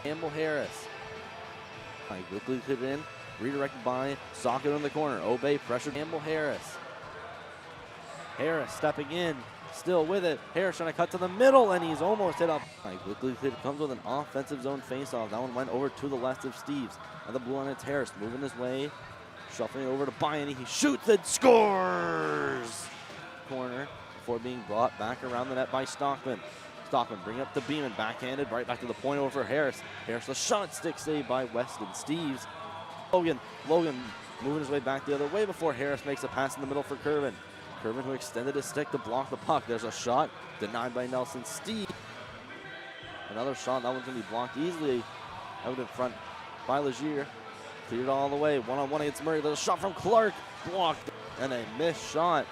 Campbell Harris. Quickly hit in, redirected by Socket in the corner. Obey pressured Campbell Harris. Harris stepping in, still with it. Harris trying to cut to the middle, and he's almost hit up. Quickly hit comes with an offensive zone faceoff. That one went over to the left of Steves. At the blue line, it's Harris moving his way, shuffling over to Bayani. He shoots and scores! Corner before being brought back around the net by Stockman. Stockman bring up to Beeman, backhanded, right back to the point over for Harris. Harris, the shot, stick saved by Weston Steves. Logan moving his way back the other way before Harris makes a pass in the middle for Curvin. Curvin, who extended his stick to block the puck. There's a shot denied by Nelson Steves. Another shot, that one's going to be blocked easily out in front by Legier. Cleared all the way, one-on-one against Murray. There's a shot from Clark, blocked, and a missed shot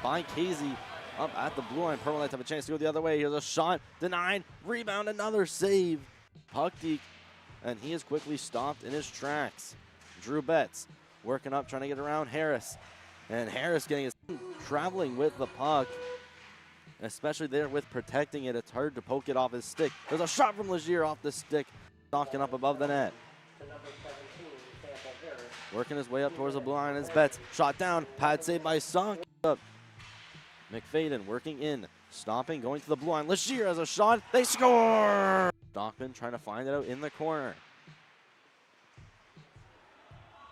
by Casey. Up at the blue line, Purple Knights have a chance to go the other way. Here's a shot, denied, rebound, another save. Puck deke, and he is quickly stopped in his tracks. Drew Betts working up, trying to get around Harris. And Harris getting his traveling with the puck, especially there with protecting it. It's hard to poke it off his stick. There's a shot from Legier off the stick, knocking up above the net. Working his way up towards the blue line is Betts. Shot down, pad saved by Sock. McFadden working in, stopping, going to the blue line. Legier has a shot, they score! Stockman trying to find it out in the corner.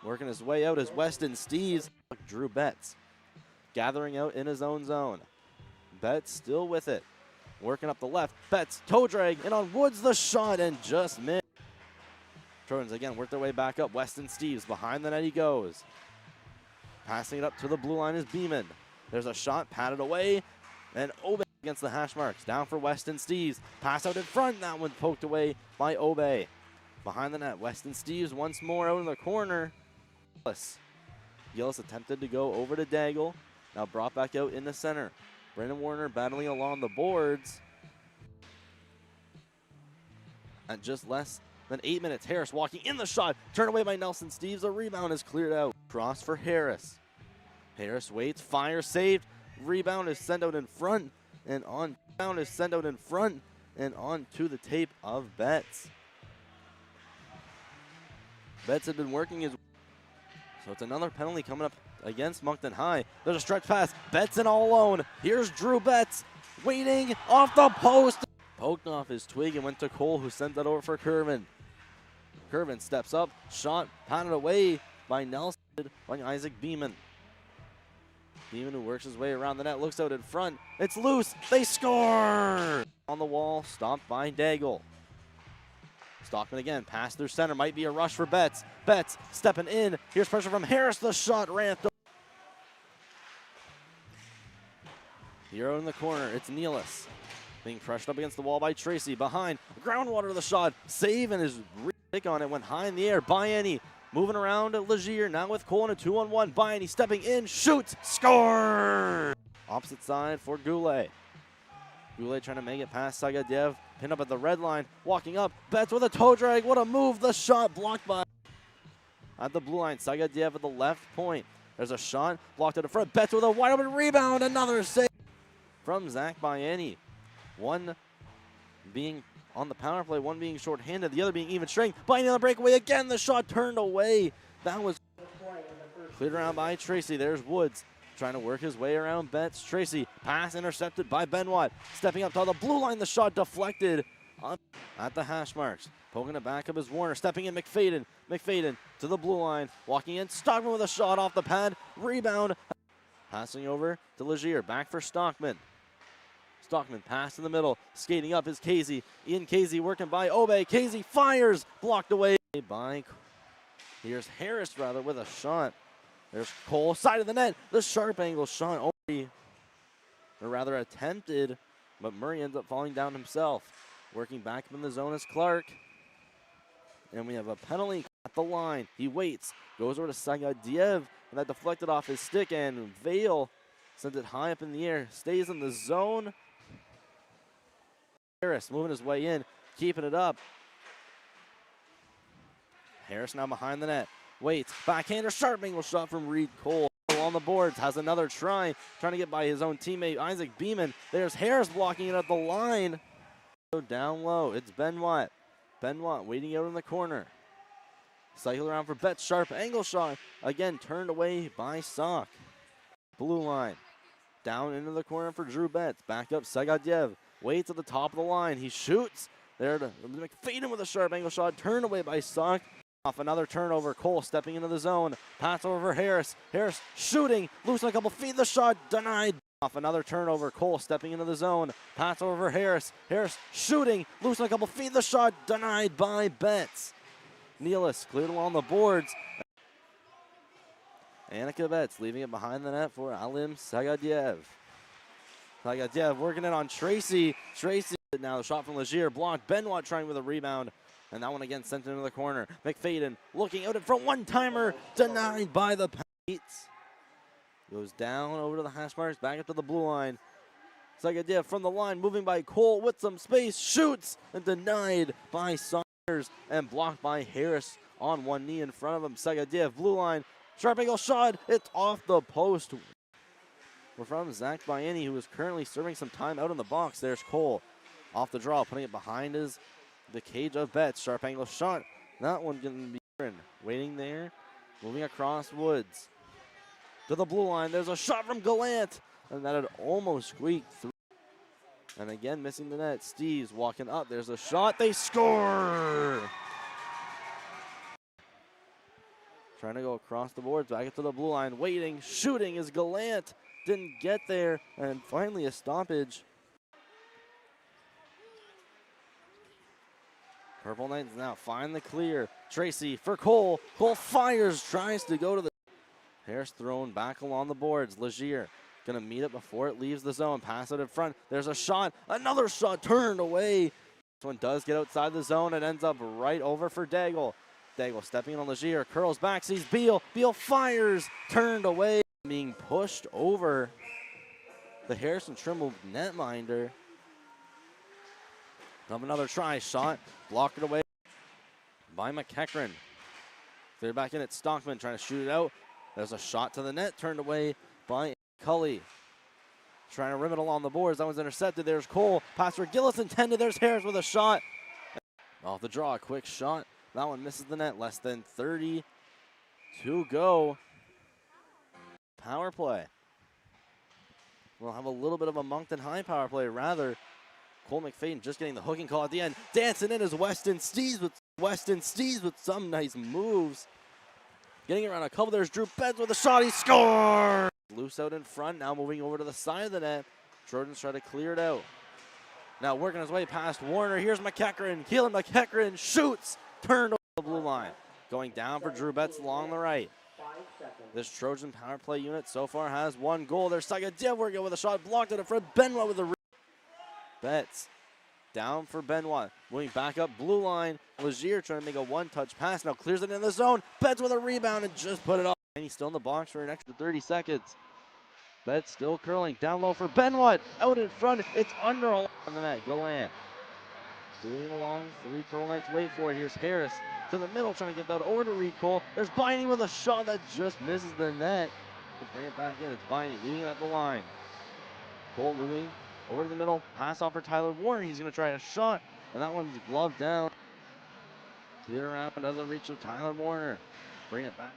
Working his way out is Weston Steves. Drew Betts gathering out in his own zone. Betts still with it. Working up the left. Betts toe drag, and on Woods the shot and just missed. Trojans again work their way back up. Weston Steves behind the net he goes. Passing it up to the blue line is Beeman. There's a shot, patted away, and Obey against the hash marks. Down for Weston Steves. Pass out in front, that one poked away by Obey. Behind the net, Weston Steves once more out in the corner. Gillis attempted to go over to Daigle. Now brought back out in the center. Brandon Warner battling along the boards. At just less than 8 minutes, Harris walking in the shot. Turned away by Nelson Steves. The rebound is cleared out. Cross for Harris. Harris waits, fires, saved. Rebound is sent out in front, and on to the tape of Betts. Betts had been working his, so it's another penalty coming up against Moncton High. There's a stretch pass, Betts in all alone. Here's Drew Betts, waiting off the post. Poked off his twig and went to Cole, who sent that over for Curvin. Curvin steps up, shot, patted away by Nelson, by Isaac Beeman. Beeman, who works his way around the net, looks out in front. It's loose. They score! On the wall, stopped by Daigle. Stockman again, pass through center. Might be a rush for Betts. Betts stepping in. Here's pressure from Harris. The shot ran. Hero in the corner. It's Nealis. Being pressured up against the wall by Tracy. Behind. Groundwater to the shot. Save, and his kick on it went high in the air. Bayani moving around Legier, now with Cole in a 2-on-1. Bayani stepping in, shoots, score! Opposite side for Goulet. Goulet trying to make it past Sagadev, pinned up at the red line, walking up, Betts with a toe drag, what a move, the shot blocked by. At the blue line, Sagadev at the left point. There's a shot, blocked at the front, Betts with a wide open rebound, another save from Zach Bayani. One being on the power play, one being shorthanded, the other being even strength. Bayani on the breakaway again, the shot turned away. That was cleared around by Tracy. There's Woods trying to work his way around Betts. Tracy, pass intercepted by Benoit. Stepping up to the blue line, the shot deflected at the hash marks. Poking it back up is Warner, stepping in McFadden. McFadden to the blue line, walking in. Stockman with a shot off the pad, rebound. Passing over to Legier, back for Stockman. Stockman pass in the middle, skating up is Casey. Ian Casey working by Obey. Casey fires, blocked away by, here's Harris rather with a shot. There's Cole, side of the net, the sharp angle shot, or rather attempted, but Murray ends up falling down himself. Working back up in the zone is Clark. And we have a penalty at the line. He waits, goes over to Sagadiev, and that deflected off his stick, and Vale sends it high up in the air, stays in the zone. Harris moving his way in, keeping it up. Harris now behind the net. Waits, backhander, sharp angle shot from Reed Cole. On the boards, has another trying to get by his own teammate, Isaac Beeman. There's Harris blocking it at the line. down low. It's Benoit. Benoit waiting out in the corner. Cycle around for Betts. Sharp angle shot. Again, turned away by Sock. Blue line. Down into the corner for Drew Betts. Back up Sagadyev. Waits at the top of the line. He shoots. There to McFadden with a sharp angle shot. Turned away by Sock. Off another turnover. Cole stepping into the zone. Pass over for Harris. Harris shooting. Losing a couple feet. The shot denied. Off another turnover. Cole stepping into the zone. Pass over for Harris. Harris shooting. Losing a couple feet. The shot denied by Betts. Nealis cleared along the boards. Annika Betts leaving it behind the net for Alim Sagadyev. Sagadyev working it on Tracy. Tracy now the shot from Legier blocked. Benoit trying with a rebound. And that one again sent into the corner. McFadden looking out in front. One-timer denied by the Pates. Goes down over to the hash marks. Back up to the blue line. Sagadyev from the line. Moving by Cole with some space. Shoots and denied by Saunders. And blocked by Harris on one knee in front of him. Sagadyev blue line. Sharp angle shot. It's off the post. We're from Zach Biani, who is currently serving some time out in the box. There's Cole off the draw, putting it behind the cage of Betts. Sharp angle shot. That one going to be waiting there. Moving across Woods to the blue line. There's a shot from Gallant, and that had almost squeaked through. And again, missing the net. Steve's walking up. There's a shot. They score! Trying to go across the boards, back up to the blue line. Waiting, shooting is Gallant. Didn't get there, and finally a stoppage. Purple Knights now find the clear. Tracy for Cole. Cole fires, tries to go to the. Harris thrown back along the boards. Legier gonna meet it before it leaves the zone. Pass it in front. There's a shot. Another shot turned away. This one does get outside the zone. It ends up right over for Daigle. Daigle stepping on Legier. Curls back, sees Beal. Beal fires. Turned away. Being pushed over the Harrison Trimble netminder. Another try. Shot. Blocked it away by McEachran. Clear back in at Stockman. Trying to shoot it out. There's a shot to the net. Turned away by Cully. Trying to rim it along the boards. That one's intercepted. There's Cole. Pass for Gillis intended. There's Harris with a shot. Off the draw. Quick shot. That one misses the net. Less than 30 to go. Power play. We'll have a little bit of a Moncton High power play. Rather, Cole McFadden just getting the hooking call at the end. Dancing in is Weston Steeves with some nice moves. Getting around a couple. There's Drew Betts with a shot. He scores! Loose out in front. Now moving over to the side of the net. Trojans try to clear it out. Now working his way past Warner. Here's McEachran. Keelan McEachran shoots. Turned over the blue line. Going down for Drew Betts along the right. This Trojan power play unit so far has one goal. There's Sagadyev working with a shot. Blocked it in front. Benoit with a Betts down for Benoit. Moving back up blue line. Legier trying to make a one-touch pass. Now clears it in the zone. Betts with a rebound and just put it off. And he's still in the box for an extra 30 seconds. Betts still curling. Down low for Benoit. Out in front. It's under on the net. Gallant. Doing along. Three Pearl Knights wait for it. Here's Harris to the middle trying to get that over to Reed Cole. There's Biney with a shot that just misses the net. To bring it back in. It's Biney leading it at the line. Cole moving over to the middle. Pass off for Tyler Warner. He's going to try a shot. And that one's gloved down. Clear around out of the reach of Tyler Warner. Bring it back.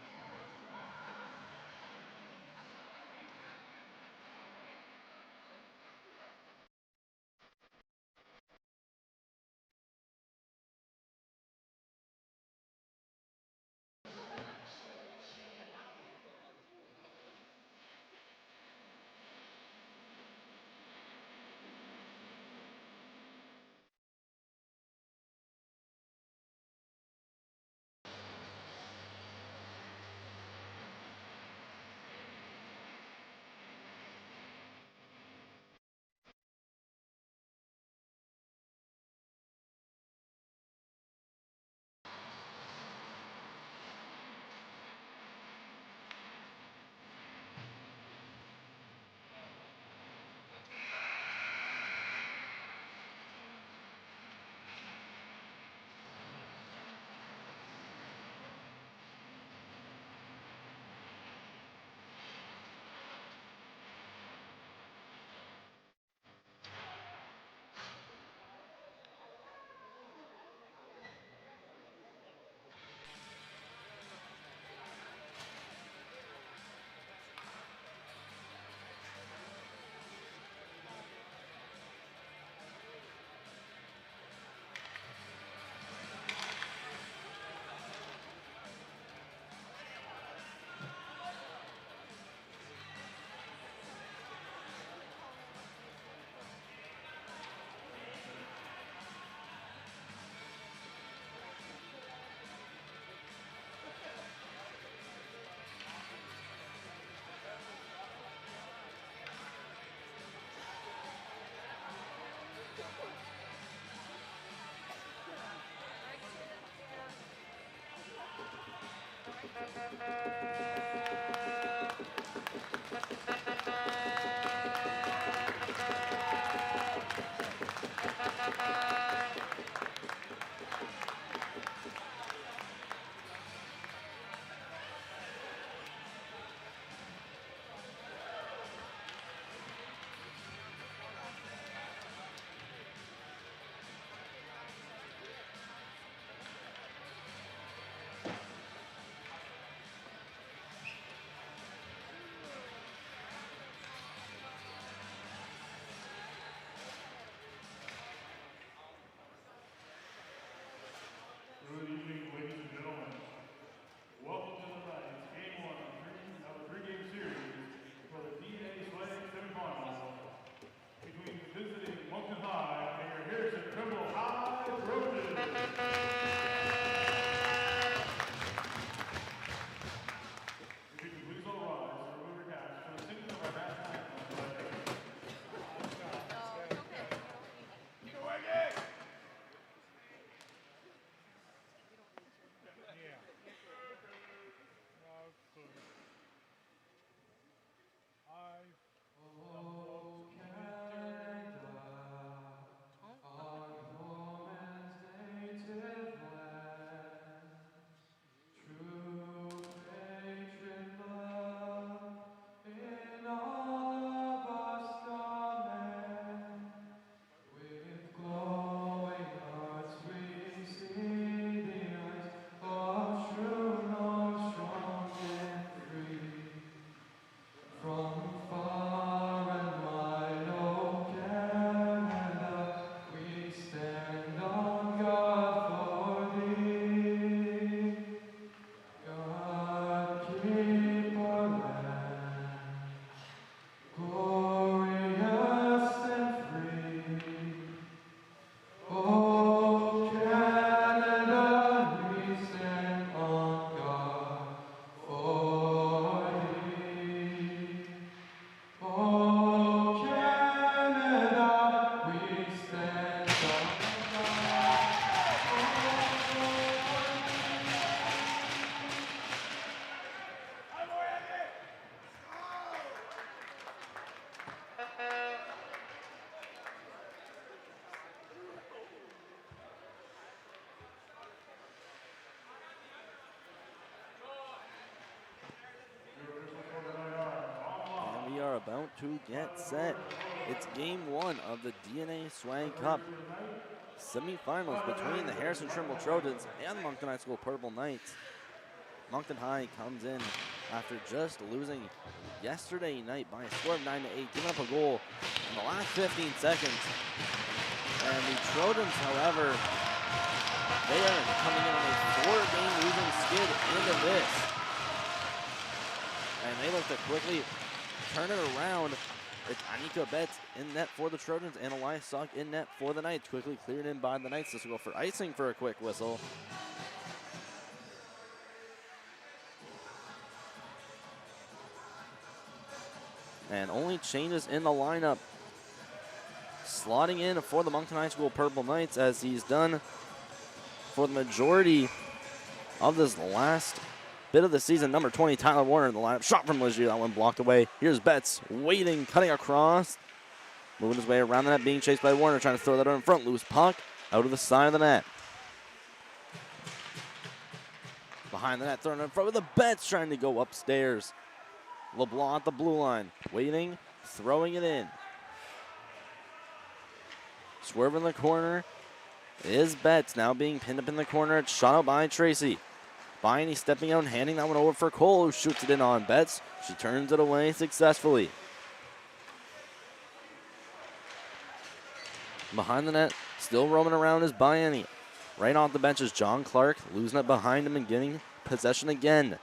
are about to get set. It's game one of the DNA Swag Cup semifinals between the Harrison Trimble Trojans and the Moncton High School Purple Knights. Moncton High comes in after just losing yesterday night by a score of 9-8, giving up a goal in the last 15 seconds. And the Trojans, however, they are coming in on a 4-game losing skid into this. And they look to quickly turn it around. It's Anika Betts in net for the Trojans and Elias Sock in net for the Knights. Quickly cleared in by the Knights. This will go for icing for a quick whistle. And only changes in the lineup. Slotting in for the Moncton High School Purple Knights, as he's done for the majority of this last bit of the season. Number 20, Tyler Warner in the lineup. Shot from Legier, that one blocked away. Here's Betts waiting, cutting across. Moving his way around the net, being chased by Warner, trying to throw that in front. Loose puck out of the side of the net. Behind the net, throwing it in front with the Betts, trying to go upstairs. LeBlanc at the blue line, waiting, throwing it in. Swerve in the corner is Betts, now being pinned up in the corner. It's shot out by Tracy. Byney stepping out and handing that one over for Cole, who shoots it in on Betts. She turns it away successfully. Behind the net, still roaming around is Byney. Right off the bench is John Clark, losing it behind him and getting possession again.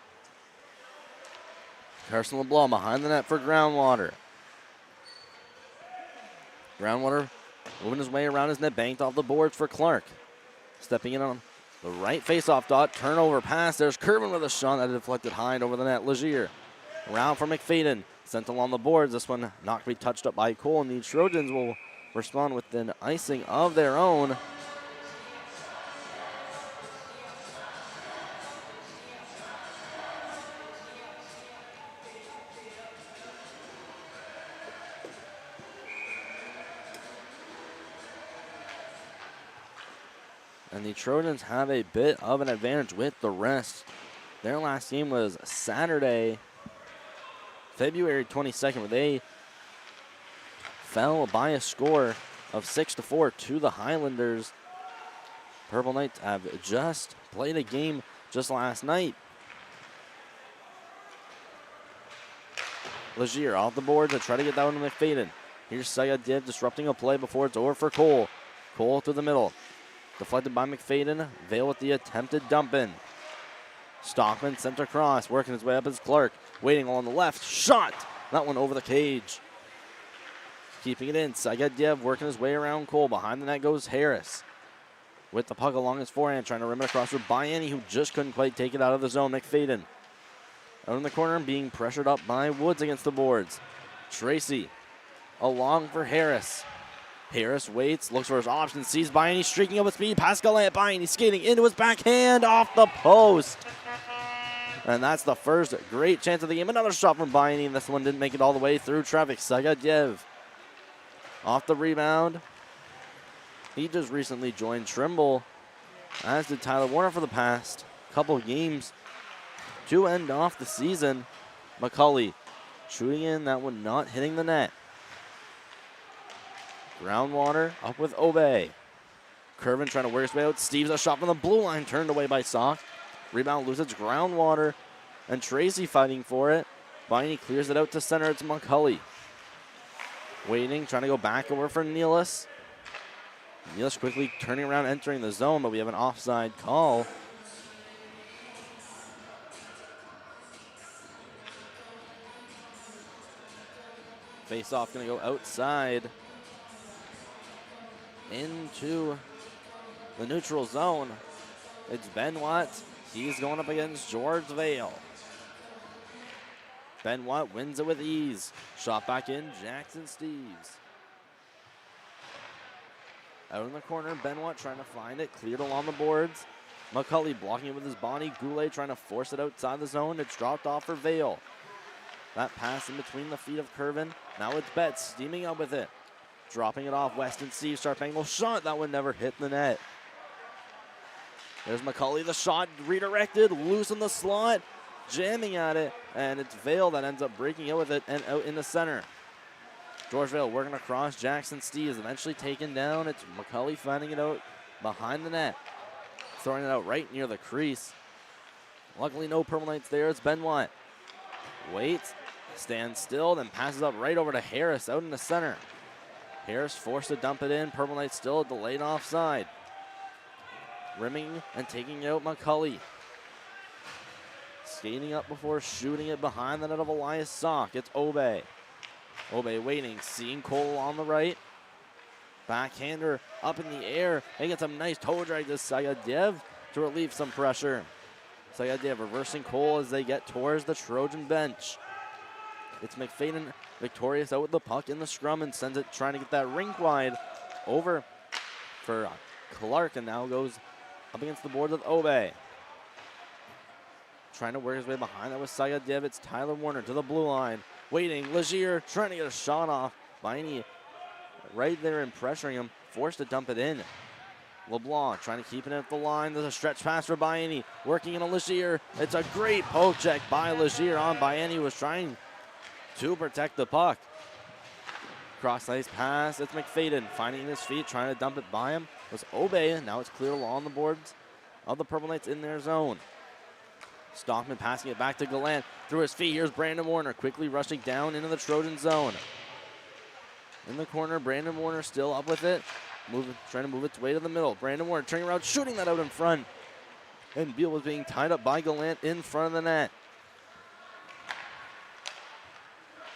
Carson LeBlanc behind the net for Groundwater. Groundwater moving his way around his net, banked off the boards for Clark. Stepping in on the right face-off dot, turnover pass. There's Kervin with a shot that deflected high and over the net. Legier around for McFadden, sent along the boards. This one not to be touched up by Cole, and the Trojans will respond with an icing of their own. And the Trojans have a bit of an advantage with the rest. Their last game was Saturday, February 22nd, where they fell by a score of 6-4 to the Highlanders. Purple Knights have just played a game just last night. Legier off the board to try to get that one to McFadden. Here's Sayadiev disrupting a play before it's over for Cole. Cole through the middle. Deflected by McFadden. Vale with the attempted dump in. Stockman sent across, working his way up as Clark. Waiting on the left. Shot! That one over the cage. Keeping it in. Sagadyev working his way around Cole. Behind the net goes Harris. With the puck along his forehand, trying to rim it across for Bayani, who just couldn't quite take it out of the zone. McFadden out in the corner, being pressured up by Woods against the boards. Tracy along for Harris. Harris waits, looks for his option, sees Bayani streaking up with speed. Pascal at Bayani skating into his backhand off the post. And that's the first great chance of the game. Another shot from Bayani, and this one didn't make it all the way through traffic. Sagadyev off the rebound. He just recently joined Trimble, as did Tyler Warner for the past couple games to end off the season. McCulley shooting in, that one not hitting the net. Groundwater up with Obey. Kervin trying to work his way out. Steve's a shot from the blue line, turned away by Sock. Rebound loses. It's Groundwater and Tracy fighting for it. Viney clears it out to center. It's McCulley. Waiting, trying to go back over for Nealis. Nealis quickly turning around, entering the zone, but we have an offside call. Face-off going to go outside into the neutral zone. It's Ben Watt. He's going up against George Vale. Ben Watt wins it with ease. Shot back in, Jackson Steves. Out in the corner, Ben Watt trying to find it. Cleared along the boards. McCulley blocking it with his body. Goulet trying to force it outside the zone. It's dropped off for Vale. That pass in between the feet of Kervin. Now it's Betts steaming up with it. Dropping it off. Weston Steve, sharp angle shot. That one never hit the net. There's McCulley. The shot redirected. Loose in the slot. jamming at it, and it's Vale that ends up breaking out with it and out in the center. George Vale working across. Jackson Stee is eventually taken down. It's McCulley finding it out behind the net, throwing it out right near the crease. Luckily, no Purple Knights there. It's Benoit. Waits, stands still, then passes up right over to Harris out in the center. Harris forced to dump it in. Purple Knights still at the late offside. Rimming and taking out McCulley. Skating up before shooting it behind the net of Elias Sock. It's Obey. Obey waiting, seeing Cole on the right. Backhander up in the air. They get some nice toe drag to Sayadev to relieve some pressure. Sayadev reversing Cole as they get towards the Trojan bench. It's McFadden victorious out with the puck in the scrum and sends it trying to get that rink wide over for Clark, and now goes up against the board with Obey. Trying to work his way behind that with Sayadev. It's Tyler Warner to the blue line. Waiting, Legier trying to get a shot off. Biney right there and pressuring him, forced to dump it in. LeBlanc trying to keep it at the line. There's a stretch pass for Biani, working in a Legier. It's a great poke check by Legier on Biani, who was trying to protect the puck. Cross ice pass, it's McFadden finding his feet, trying to dump it by him. It was Obey, now it's clear along the boards of the Purple Knights in their zone. Stockman passing it back to Gallant. Through his feet, here's Brandon Warner quickly rushing down into the Trojan zone. In the corner, Brandon Warner still up with it. Trying to move its way to the middle. Brandon Warner turning around, shooting that out in front. And Beal was being tied up by Gallant in front of the net.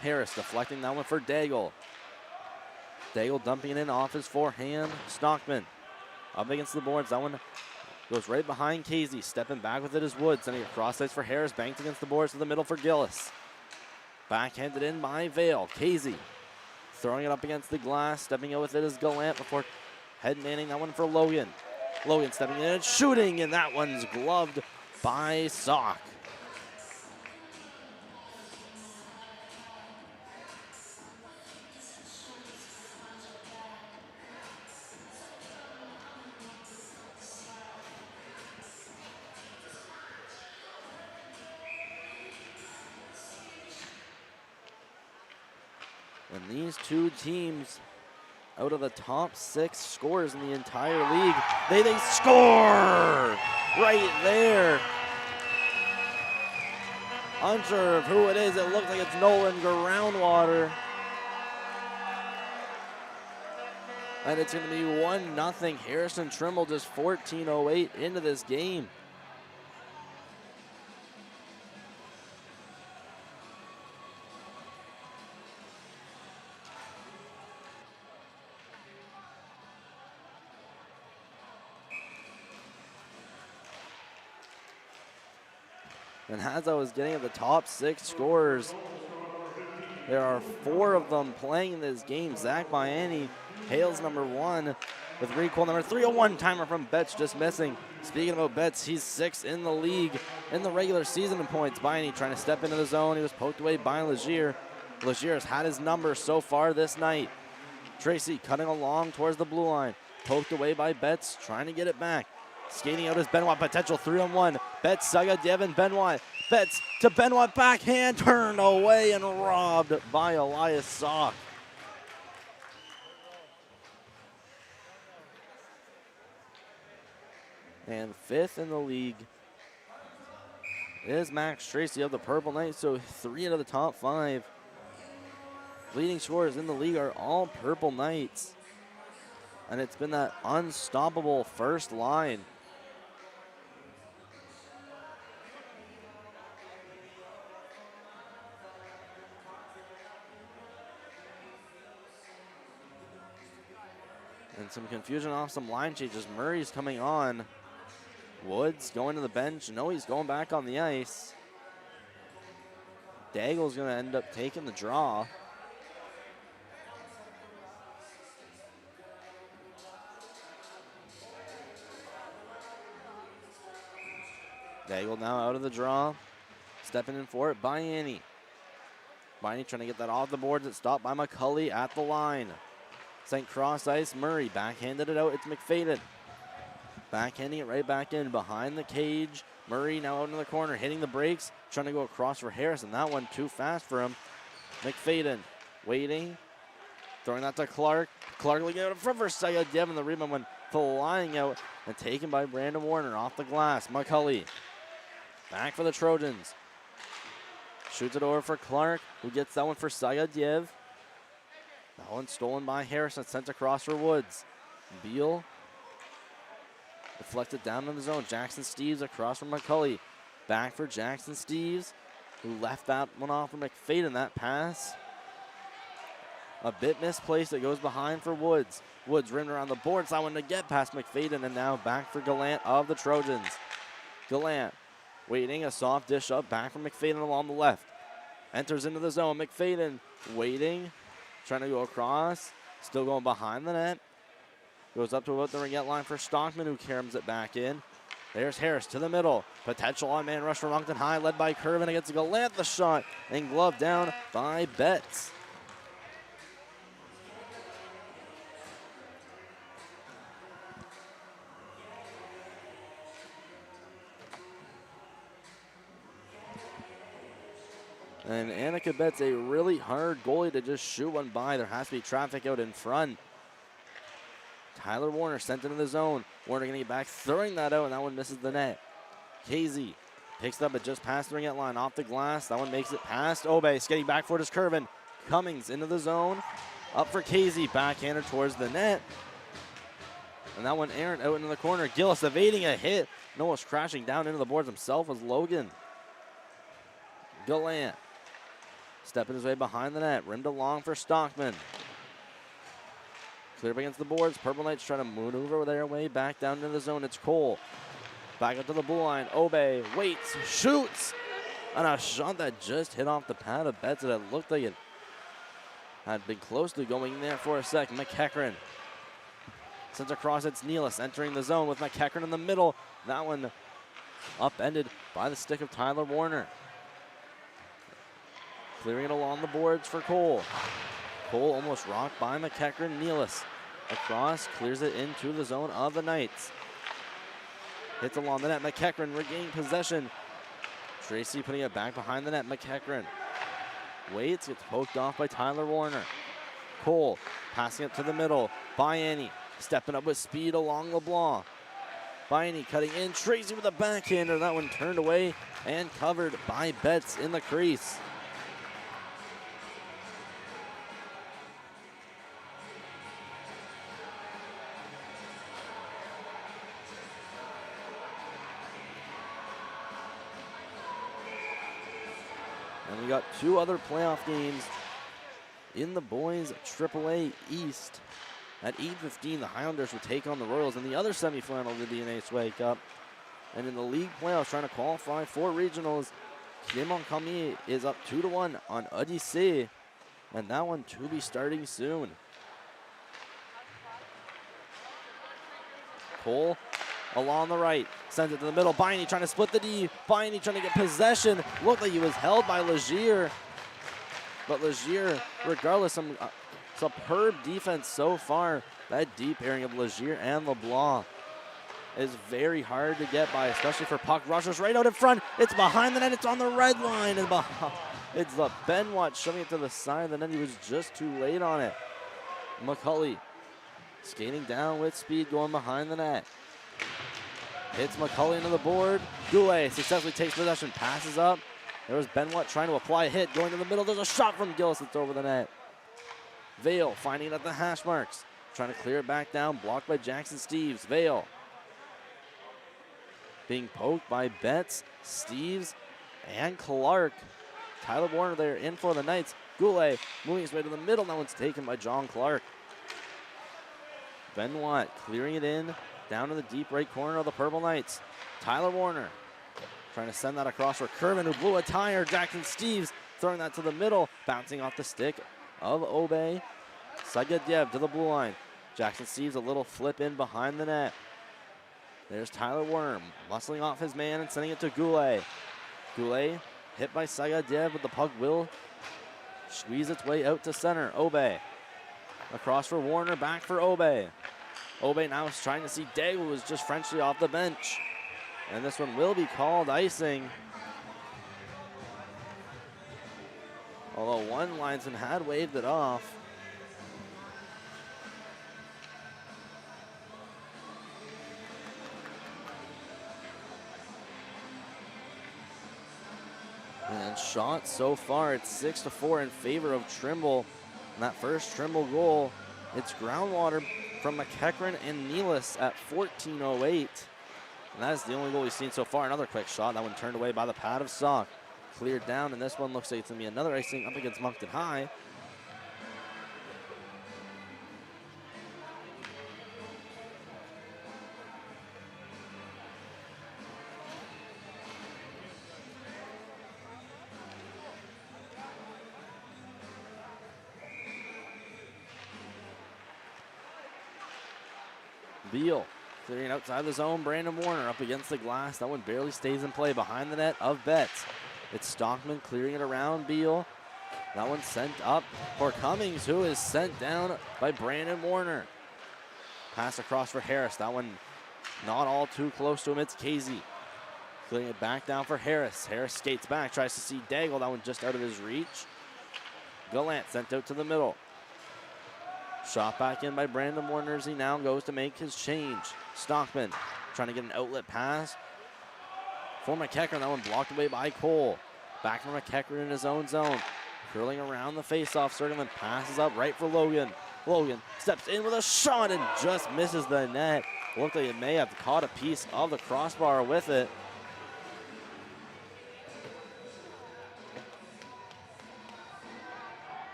Harris deflecting that one for Daigle. Daigle dumping it in off his forehand. Stockman up against the boards. That one goes right behind Casey. Stepping back with it is Woods. Sending it cross ice for Harris. Banked against the boards to the middle for Gillis. Backhanded in by Vale. Casey throwing it up against the glass. Stepping out with it is Gallant before head-manning that one for Logan. Logan stepping in and shooting, and that one's gloved by Sock. And these two teams, out of the top 6 scorers in the entire league, they score right there. Unsure of who it is. It looks like it's Nolan Groundwater. And it's going to be 1-0. Harrison Trimble just 14:08 into this game. And as I was getting at the top 6 scorers, there are 4 of them playing in this game. Zach Biani, Hales number 1, with recall number 3. A one-timer from Betts just missing. Speaking about Betts, he's 6th in the league in the regular season in points. Biani trying to step into the zone. He was poked away by Legier. Legier has had his number so far this night. Tracy cutting along towards the blue line. Poked away by Betts, trying to get it back. Skating out is Benoit, potential 3-on-1. Betts, Saga, Devin, Benoit. Betts to Benoit, backhand, turned away and robbed by Elias Sock. And 5th in the league is Max Tracy of the Purple Knights, so 3 out of the top 5. Leading scorers in the league are all Purple Knights. And it's been that unstoppable first line. And some confusion off some line changes. Murray's coming on. Woods going to the bench. No, he's going back on the ice. Daigle's going to end up taking the draw. Daigle now out of the draw. Stepping in for it, Biani. Biani trying to get that off the boards. It's stopped by McCulley at the line. Sent cross ice. Murray backhanded it out. It's McFadden. Backhanding it right back in behind the cage. Murray now out in the corner, hitting the brakes, trying to go across for Harris, and that one too fast for him. McFadden waiting, throwing that to Clark. Clark looking out in front for Sayadiev, and the rebound went flying out and taken by Brandon Warner off the glass. McCully back for the Trojans. Shoots it over for Clark, who gets that one for Sayadiev. That one stolen by Harris and sent across for Woods. Beal deflected down in the zone. Jackson Steves across from McCully. Back for Jackson Steves, who left that one off for McFadden. That pass a bit misplaced. It goes behind for Woods. Woods rimmed around the boards. That one to get past McFadden, and now back for Gallant of the Trojans. Gallant waiting, a soft dish up, back from McFadden along the left. Enters into the zone. McFadden waiting, trying to go across. Still going behind the net. Goes up to about the ringette line for Stockman, who caroms it back in. There's Harris to the middle. Potential on-man rush for Moncton High, led by Curvin against Gallant. The shot and glove down by Betts. And Annika Betts, a really hard goalie to just shoot one by. There has to be traffic out in front. Tyler Warner sent into the zone. Warner going to get back, throwing that out, and that one misses the net. Casey picks it up, but just past the ringette line, off the glass. That one makes it past Obey. Skating back for it is Curvin. Cummings into the zone. Up for Casey, backhander towards the net. And that one errant out into the corner. Gillis evading a hit. Noah's crashing down into the boards himself was Logan. Gallant stepping his way behind the net. Rimmed along for Stockman. Clear up against the boards. Purple Knights trying to maneuver their way back down into the zone. It's Cole. Back up to the blue line. Obey waits, shoots. And a shot that just hit off the pad of Betts. It looked like it had been close to going there for a sec. McEachran sends across. It's Nealis entering the zone with McEachran in the middle. That one upended by the stick of Tyler Warner. Clearing it along the boards for Cole. Cole almost rocked by McEachran. Nealis across, clears it into the zone of the Knights. Hits along the net. McEachran regaining possession. Tracy putting it back behind the net. McEachran waits, gets poked off by Tyler Warner. Cole passing it to the middle. Bayani stepping up with speed along LeBlanc. Bayani cutting in. Tracy with a backhander. That one turned away and covered by Betts in the crease. And we got two other playoff games in the boys AAA East. At 8:15, the Highlanders will take on the Royals in the other semifinal of the DNA Sway Cup. And in the league playoffs, trying to qualify for regionals, Clermont-Commiers is up 2-1 on Odyssey. And that one to be starting soon. Cole along the right, sends it to the middle. Biney trying to split the D. Biney trying to get possession. Looked like he was held by Legier. But Legier, regardless, some superb defense so far. That deep pairing of Legier and LeBlanc is very hard to get by, especially for puck rushers right out in front. It's behind the net. It's on the red line. And it's the Benoit shoving it to the side of the net. He was just too late on it. McCully skating down with speed, going behind the net. Hits McCully into the board. Goulet successfully takes possession, passes up. There was Benoit trying to apply a hit, going to the middle. There's a shot from Gillis that's over the net. Vale finding it at the hash marks, trying to clear it back down, blocked by Jackson Steves. Vale being poked by Betts, Steves, and Clark. Tyler Warner there in for the Knights. Goulet moving his way to the middle. That one's taken by John Clark. Benoit clearing it in, down to the deep right corner of the Purple Knights. Tyler Warner trying to send that across for Curvin, who blew a tire. Jackson Steves throwing that to the middle, bouncing off the stick of Obey. Sagadyev to the blue line. Jackson Steves a little flip in behind the net. There's Tyler Warner muscling off his man and sending it to Goulet. Goulet hit by Sagadyev, but the puck will squeeze its way out to center. Obey across for Warner, back for Obey. Obey now is trying to see Dago, who was just Frenchly off the bench. And this one will be called icing. Although one linesman had waved it off. And shot so far, it's 6-4 in favor of Trimble. And that first Trimble goal, it's groundwater from McEachran and Nealis at 14:08. And that is the only goal we've seen so far. Another quick shot, that one turned away by the pad of Sauk. Cleared down, and this one looks like it's gonna be another icing up against Moncton High. Beal clearing outside the zone. Brandon Warner up against the glass. That one barely stays in play behind the net of Betts. It's Stockman clearing it around Beal. That one sent up for Cummings, who is sent down by Brandon Warner. Pass across for Harris. That one not all too close to him. It's Casey clearing it back down for Harris. Harris skates back, tries to see Daigle. That one just out of his reach. Gallant sent out to the middle. Shot back in by Brandon Warner as he now goes to make his change. Stockman trying to get an outlet pass for McEachran. That one blocked away by Cole. Back from McEachran in his own zone. Curling around the faceoff circle and passes up right for Logan. Logan steps in with a shot and just misses the net. Looked like it may have caught a piece of the crossbar with it.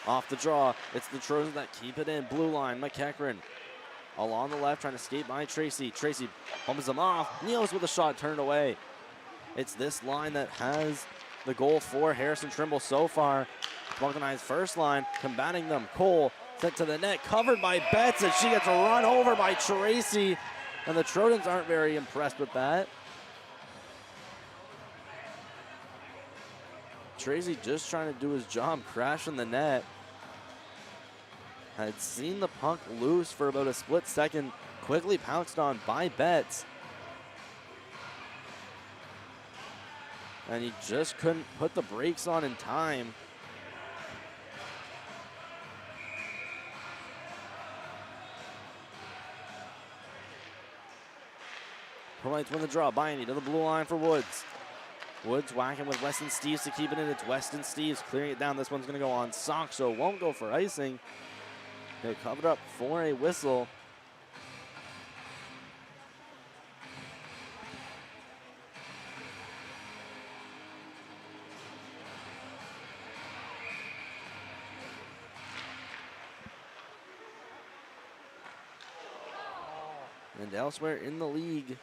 Off the draw, it's the Trojans that keep it in. Blue line, McEachran along the left, trying to skate by Tracy. Tracy bumps him off. Nealis with a shot turned away. It's this line that has the goal for Harrison Trimble so far. Moncton High's first line, combating them. Cole sent to the net, covered by Betts, and she gets run over by Tracy. And the Trojans aren't very impressed with that. Tracy just trying to do his job, crashing the net. Had seen the puck loose for about a split second, quickly pounced on by Betts. And he just couldn't put the brakes on in time. Provides win the draw. Byney to the blue line for Woods. Woods whacking with Weston Steves to keep it in. It's Weston Steves clearing it down. This one's going to go on Sauk, so won't go for icing. He'll cover it up for a whistle. And elsewhere in the league,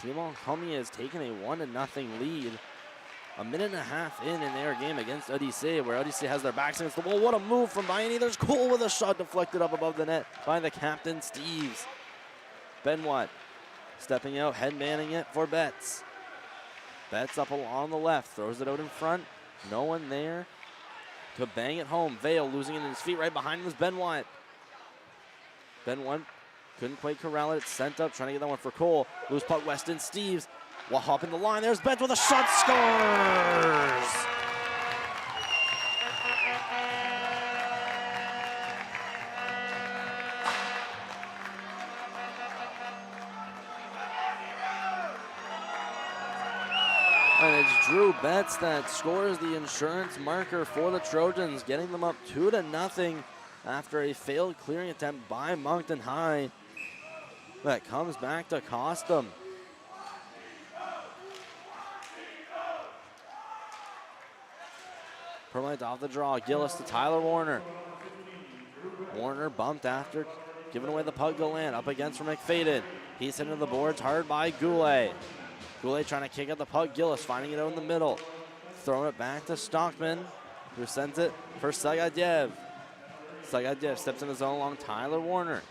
Clement Cormier has taken a 1-0 lead. A minute and a half in their game against Odyssey, where Odyssey has their backs against the wall. What a move from Byney. There's Cole with a shot deflected up above the net by the captain, Steves. Benoit stepping out, headmanning it for Betts. Betts up along the left, throws it out in front. No one there to bang it home. Vale losing it in his feet. Right behind him is Benoit. Benoit couldn't quite corral it. It's sent up, trying to get that one for Cole. Loose puck, Weston Steves. While hopping the line, there's Betts with a shot, scores! And it's Drew Betts that scores the insurance marker for the Trojans, getting them up 2-0 after a failed clearing attempt by Moncton High. That comes back to cost them. Perlite off the draw. Gillis to Tyler Warner. Warner bumped after, giving away the puck. Gallant up against for McFadden. He's hitting the boards hard by Goulet. Goulet trying to kick out the puck. Gillis finding it out in the middle. Throwing it back to Stockman, who sends it for Sagadyev. Sagadyev steps in his zone along Tyler Warner.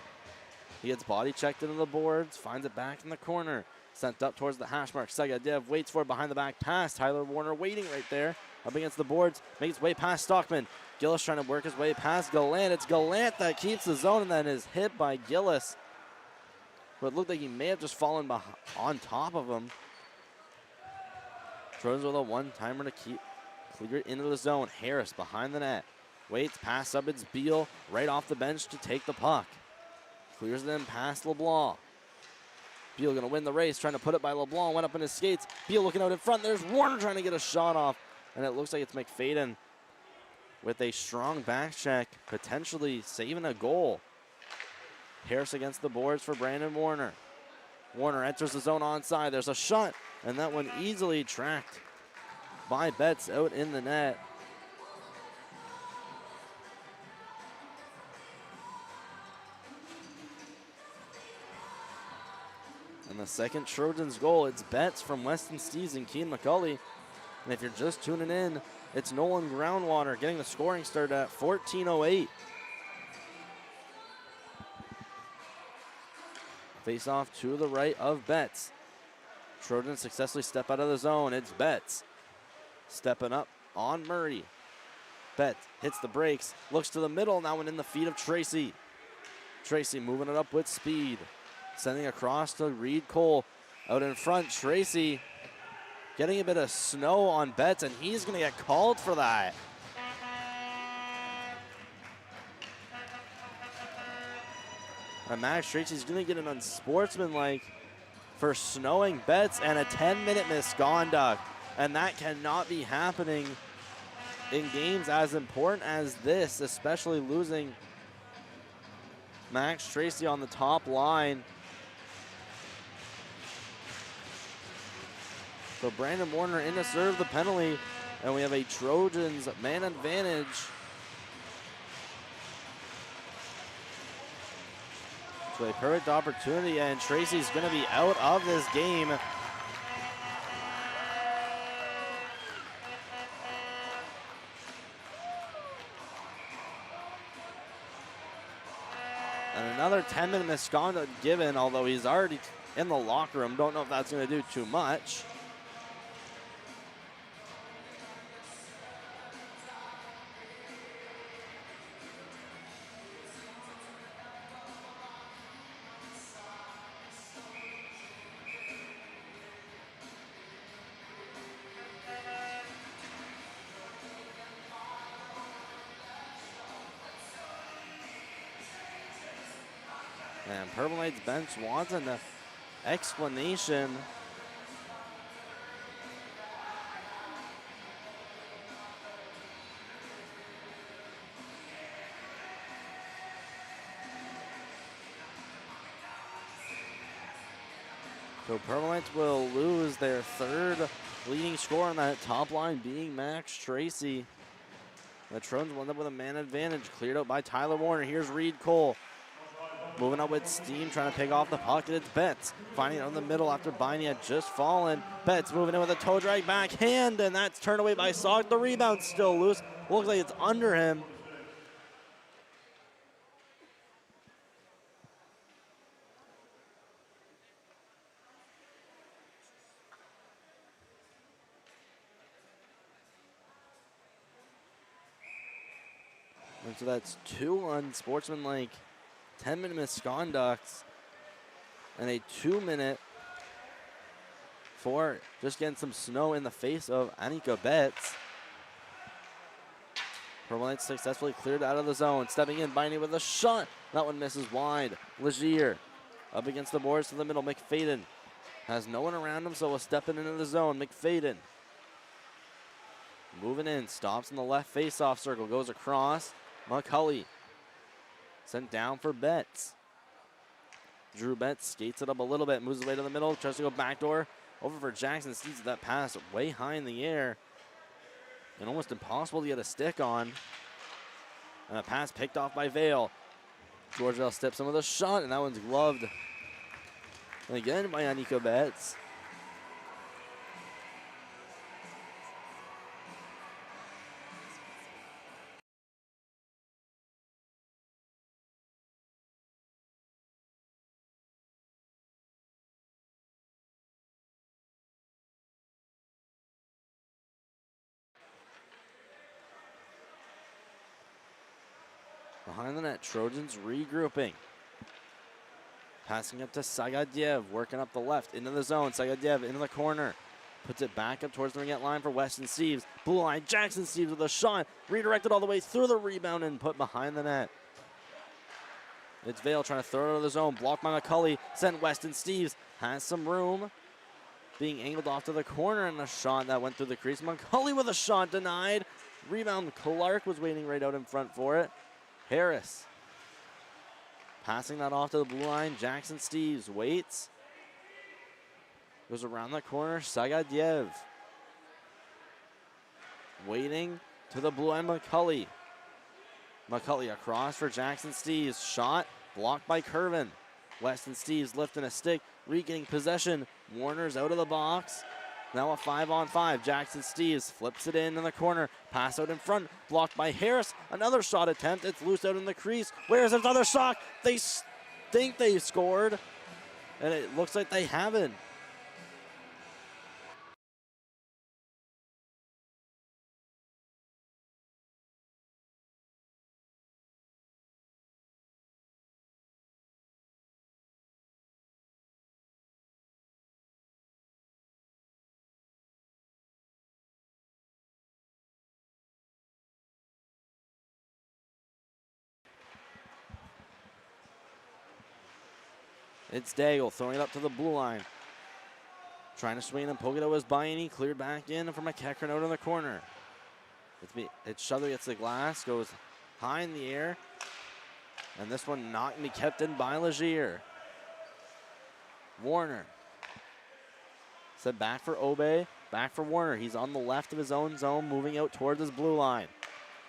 He gets body checked into the boards, finds it back in the corner. Sent up towards the hash mark. Sagadev waits for it behind the back pass. Tyler Warner waiting right there. Up against the boards. Makes his way past Stockman. Gillis trying to work his way past Gallant. It's Gallant that keeps the zone and then is hit by Gillis. But it looked like he may have just fallen on top of him. Trojans with a one-timer to clear it into the zone. Harris behind the net. Waits, pass up, it's Beal right off the bench to take the puck. Clears them past LeBlanc. Beal gonna win the race, trying to put it by LeBlanc, went up in his skates. Beal looking out in front, there's Warner trying to get a shot off. And it looks like it's McFadden with a strong back check, potentially saving a goal. Harris against the boards for Brandon Warner. Warner enters the zone onside, there's a shot, and that one easily tracked by Betts out in the net. And the second Trojans goal, it's Betts from Weston Steeves and Keane McCulley. And if you're just tuning in, it's Nolan Groundwater getting the scoring start at 14:08. Face off to the right of Betts. Trojans successfully step out of the zone. It's Betts stepping up on Murray. Betts hits the brakes, looks to the middle, now in the feet of Tracy. Tracy moving it up with speed. Sending across to Reed Cole. Out in front, Tracy getting a bit of snow on Betts, and he's going to get called for that. And Max Tracy's going to get an unsportsmanlike for snowing Betts and a 10-minute misconduct. And that cannot be happening in games as important as this, especially losing Max Tracy on the top line. So Brandon Warner in to serve the penalty, and we have a Trojans man advantage. So a perfect opportunity, and Tracy's going to be out of this game. And another 10-minute misconduct given, although he's already in the locker room. Don't know if that's going to do too much. And Purple Knights bench wants an explanation. So Purple Knights will lose their third leading scorer on that top line, being Max Tracy. The Trojans will end up with a man advantage, cleared out by Tyler Warner. Here's Reed Cole. Moving up with steam, trying to pick off the puck, and it's Betts. Finding it in the middle after Biney had just fallen. Betts moving in with a toe drag backhand, and that's turned away by Sauk. The rebound's still loose. Looks like it's under him. And so that's two unsportsmanlike 10-minute misconducts and a 2-minute for just getting some snow in the face of Anika Betts. Purple Knights successfully cleared out of the zone. Stepping in, Biney with a shot. That one misses wide. Legier up against the boards to the middle. McFadden has no one around him, so we'll step into the zone. McFadden moving in, stops in the left face-off circle, goes across. McCulley sent down for Betts. Drew Betts skates it up a little bit, moves away to the middle, tries to go backdoor. Over for Jackson, sees that pass way high in the air. And almost impossible to get a stick on. And a pass picked off by Vale. Georgeville steps in with a shot, and that one's gloved. And again by Anika Betts. behind the net. Trojans regrouping. Passing up to Sagadyev, working up the left into the zone. Sagadyev into the corner. Puts it back up towards the ring line for Weston Steves. Blue line, Jackson Steves with a shot. Redirected all the way through the rebound and put behind the net. It's Vale trying to throw it out of the zone. Blocked by McCulley. Sent Weston Steves. Has some room. Being angled off to the corner and a shot that went through the crease. McCulley with a shot denied. Rebound, Clark was waiting right out in front for it. Harris passing that off to the blue line. Jackson Steves waits. Goes around the corner. Sagadyev waiting to the blue line. McCulley. McCulley across for Jackson Steves. Shot blocked by Curvin. Weston Steves lifting a stick, regaining possession. Warner's out of the box. Now a 5-on-5. Jackson Steves flips it in the corner. Pass out in front, blocked by Harris. Another shot attempt. It's loose out in the crease. Where's another shot? They think they scored, and it looks like they haven't. It's Daigle throwing it up to the blue line. Trying to swing and poke it out was Bayani. Cleared back in from McEachran out in the corner. It's shoved against the glass. Goes high in the air. And this one not going to be kept in by Legier. Warner. Set back for Obey. Back for Warner. He's on the left of his own zone, moving out towards his blue line.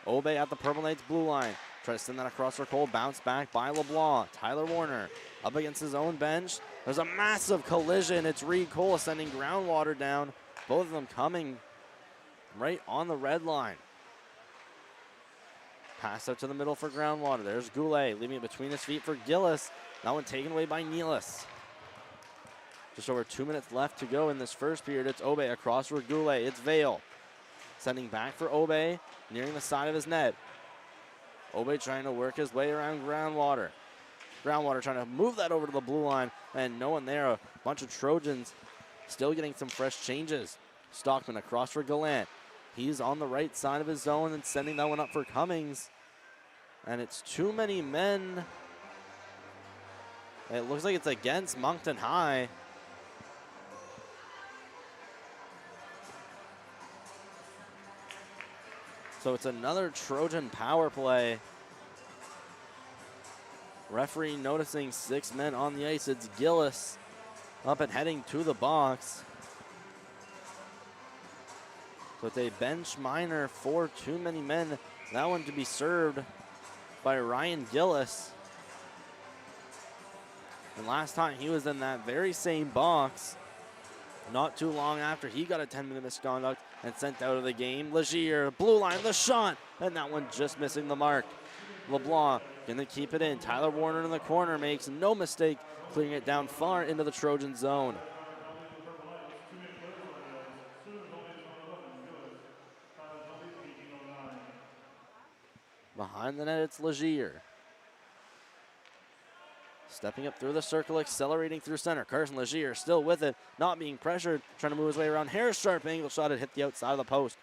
Obey at the Purple Knights blue line. Try to send that across their goal. Bounce back by LeBlanc. Tyler Warner up against his own bench. There's a massive collision. It's Reed Cole sending Groundwater down. Both of them coming right on the red line. Pass out to the middle for Groundwater. There's Goulet leaving it between his feet for Gillis. That one taken away by Nealis. Just over 2 minutes left to go in this first period. It's Obey across for Goulet. It's Vale sending back for Obey, nearing the side of his net. Obey trying to work his way around Groundwater. Groundwater trying to move that over to the blue line, and no one there. A bunch of Trojans still getting some fresh changes. Stockman across for Gallant. He's on the right side of his zone and sending that one up for Cummings. And it's too many men. It looks like it's against Moncton High. So it's another Trojan power play. Referee noticing 6 men on the ice. It's Gillis up and heading to the box. So it's a bench minor for too many men. That one to be served by Ryan Gillis. And last time he was in that very same box, not too long after he got a 10-minute misconduct and sent out of the game. Legier, blue line, the shot, and that one just missing the mark. LeBlanc gonna keep it in. Tyler Warner in the corner makes no mistake, clearing it down far into the Trojan zone. Behind the net, it's Legier. Stepping up through the circle, accelerating through center. Carson Legier still with it, not being pressured, trying to move his way around. Harris, sharp angle shot, it hit the outside of the post.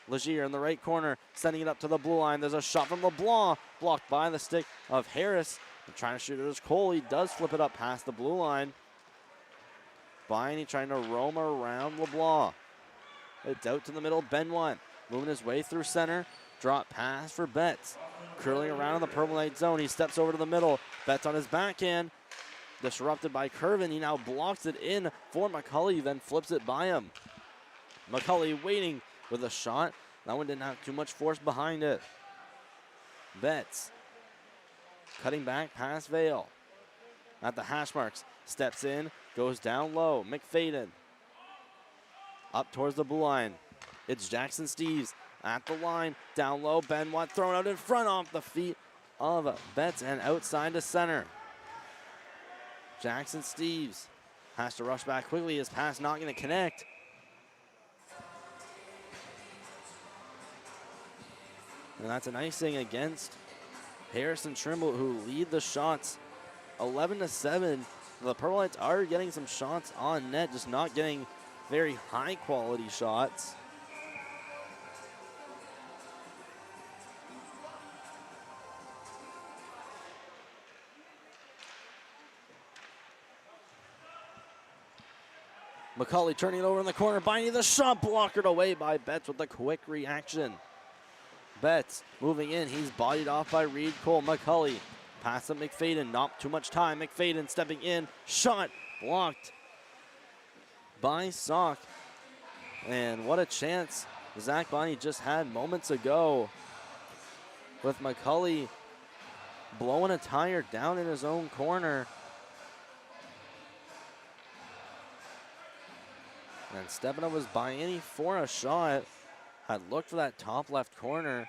Legier in the right corner, sending it up to the blue line. There's a shot from LeBlanc, blocked by the stick of Harris. And trying to shoot it as Cole. He does flip it up past the blue line. Biney trying to roam around LeBlanc. It's out to the middle. Benoit moving his way through center. Drop pass for Betts. Curling around in the Purple Knight zone. He steps over to the middle. Betts on his backhand. Disrupted by Curvin. He now blocks it in for McCulley, then flips it by him. McCulley waiting with a shot. That one didn't have too much force behind it. Betts cutting back past Vale. At the hash marks. Steps in. Goes down low. McFadden. Up towards the blue line. It's Jackson Steves. At the line, down low, Benoit thrown out in front off the feet of Betts and outside to center. Jackson Steves has to rush back quickly. His pass not going to connect. And that's an icing against Harrison Trimble, who lead the shots 11-7. The Purple Knights are getting some shots on net, just not getting very high quality shots. McCauley turning it over in the corner, binding the shot, blocked away by Betts with a quick reaction. Betts moving in, he's bodied off by Reed Cole. McCauley, pass to McFadden, not too much time. McFadden stepping in, shot blocked by Sock. And what a chance Zach Bonnie just had moments ago with McCauley blowing a tire down in his own corner. And stepping up was Biani for a shot. Had looked for that top left corner.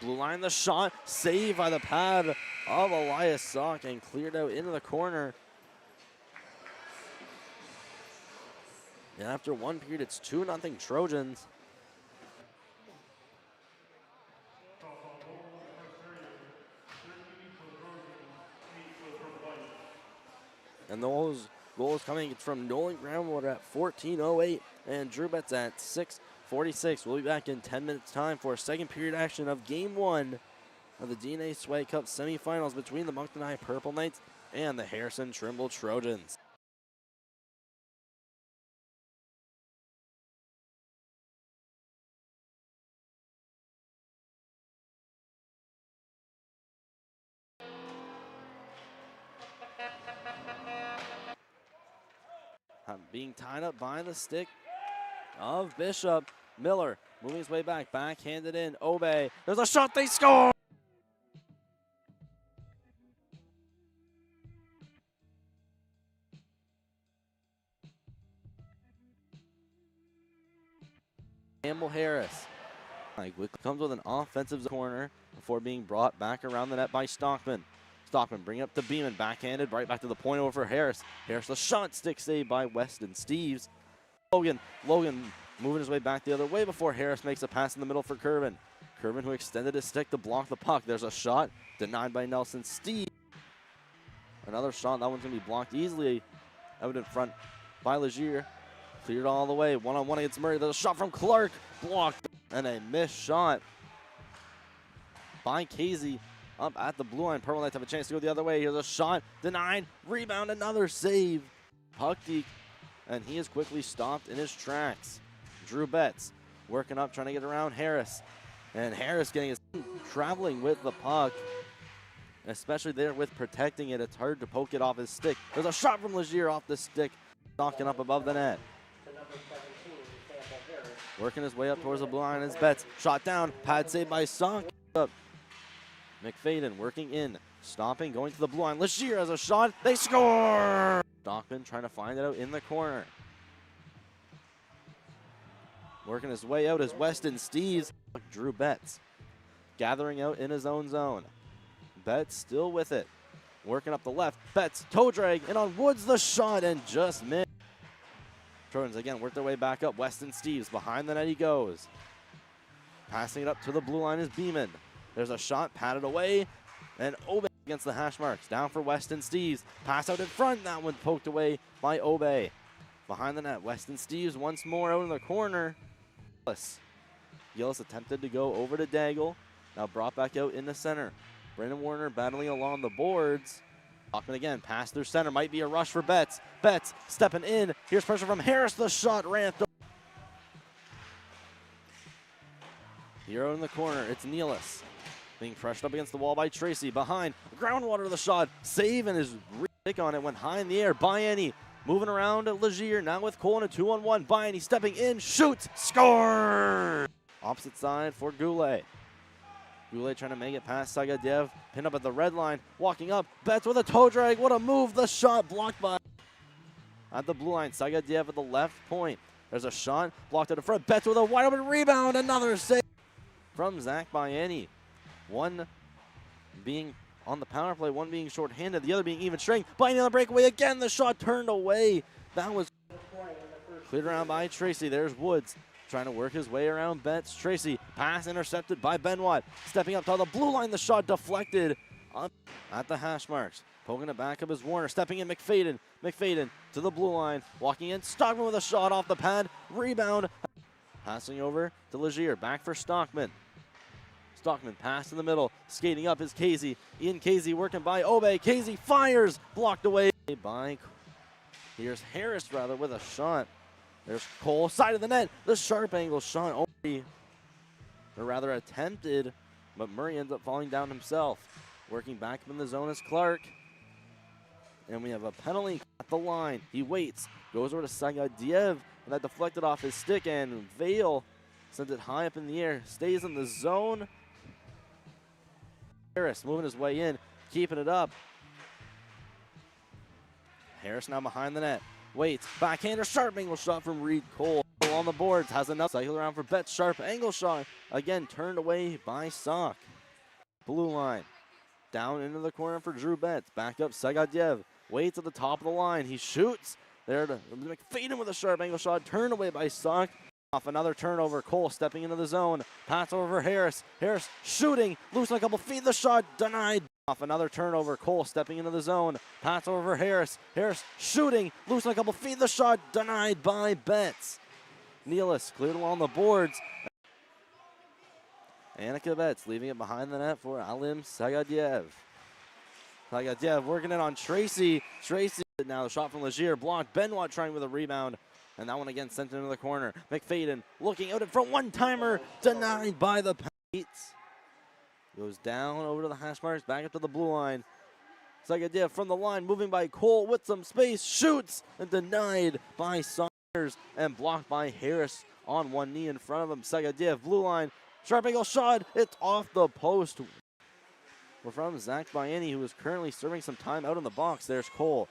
Blue line the shot, saved by the pad of Elias Sock and cleared out into the corner. And after one period, it's 2-0 Trojans. And those goals coming from Nolan Groundwater at 14:08 and Drew Betts at 6:46. We'll be back in 10 minutes time for second period action of game one of the DNA Swag Cup semifinals between the Moncton High Purple Knights and the Harrison Trimble Trojans. Being tied up by the stick of Bishop. Miller moving his way back, backhanded in. Obey, there's a shot, they score! Campbell Harris comes with an offensive corner before being brought back around the net by Stockman. Stockman bring it up to Beeman, backhanded, right back to the point over for Harris. Harris, the shot, stick saved by Weston Steves. Logan moving his way back the other way before Harris makes a pass in the middle for Curvin. Curvin, who extended his stick to block the puck. There's a shot denied by Nelson Steves. Another shot, that one's gonna be blocked easily out in front by Legier. Cleared all the way, one-on-one against Murray. There's a shot from Clark, blocked, and a missed shot by Casey. Up at the blue line, Purple Knights have a chance to go the other way. Here's a shot, denied, rebound, another save. Puck deke, and he is quickly stopped in his tracks. Drew Betts working up, trying to get around Harris. And Harris getting his traveling with the puck, especially there with protecting it. It's hard to poke it off his stick. There's a shot from Legier off the stick, knocking up above the net. Working his way up towards the blue line is Betts. Shot down, pad saved by Sock. McFadden working in, stopping, going to the blue line. Legier has a shot, they score! Stockman trying to find it out in the corner. Working his way out is Weston Steves. Drew Betts gathering out in his own zone. Betts still with it. Working up the left, Betts, toe drag, and on Woods the shot and just missed. Trojans again work their way back up. Weston Steves, behind the net he goes. Passing it up to the blue line is Beeman. There's a shot, patted away, and Obey against the hash marks. Down for Weston Steves. Pass out in front, that one poked away by Obey. Behind the net, Weston Steves once more out in the corner. Gillis attempted to go over to Daigle. Now brought back out in the center. Brendan Warner battling along the boards. Hoffman again, pass through center, might be a rush for Betts. Betts stepping in, here's pressure from Harris, the shot ran through. Hero in the corner, it's Nealis. Being pressured up against the wall by Tracy. Behind, Groundwater the shot. Save and his kick on it went high in the air. Biani moving around Legier. Now with Cole in a 2-on-1. Biani stepping in, shoots, score! Opposite side for Goulet. Goulet trying to make it past Sagadev. Pinned up at the red line. Walking up. Betts with a toe drag. What a move. The shot blocked by at the blue line. Sagadev at the left point. There's a shot blocked at the front. Betts with a wide open rebound. Another save from Zach Biani. One being on the power play, one being shorthanded, the other being even strength. Biani on the breakaway again, the shot turned away. That was cleared around by Tracy. There's Woods trying to work his way around Betts. Tracy, pass intercepted by Benoit. Stepping up to the blue line, the shot deflected at the hash marks. Poking it back up is Warner, stepping in McFadden. McFadden to the blue line, walking in. Stockman with a shot off the pad. Rebound. Passing over to Legier, back for Stockman. Stockman pass in the middle, skating up is Casey. Ian Casey working by Obe. Casey fires, blocked away by, here's Harris rather with a shot. There's Cole, side of the net, the sharp angle shot, or rather attempted, but Murray ends up falling down himself. Working back up in the zone is Clark. And we have a penalty at the line. He waits, goes over to Sagadiev, and that deflected off his stick, and Vale sends it high up in the air, stays in the zone. Harris moving his way in, keeping it up. Harris now behind the net. Waits, backhander, sharp angle shot from Reed Cole. On the boards, has enough. Cycle around for Betts, sharp angle shot. Again, turned away by Sock. Blue line. Down into the corner for Drew Betts. Back up Sagadiev. Waits at the top of the line. He shoots. There to McFadden with a sharp angle shot. Turned away by Sock. Off another turnover. Cole stepping into the zone. Pass over for Harris. Harris shooting. Losing a couple feet. The shot denied. Off another turnover. Cole stepping into the zone. Pass over for Harris. Harris shooting. Losing a couple feet. The shot denied by Betts. Nealis cleared along the boards. Annika Betts leaving it behind the net for Alim Sagadiev. Sagadiev working it on Tracy. Tracy now the shot from Legier. Blocked. Benoit trying with a rebound. And that one again sent into the corner. McFadden looking out in front. One-timer denied by the Pates. Goes down over to the hash marks. Back up to the blue line. Sagadiev from the line. Moving by Cole with some space. Shoots and denied by Saunders. And blocked by Harris on one knee in front of him. Sagadiev blue line. Sharp angle shot. It's off the post. We're from Zach Biani, who is currently serving some time out in the box. There's Cole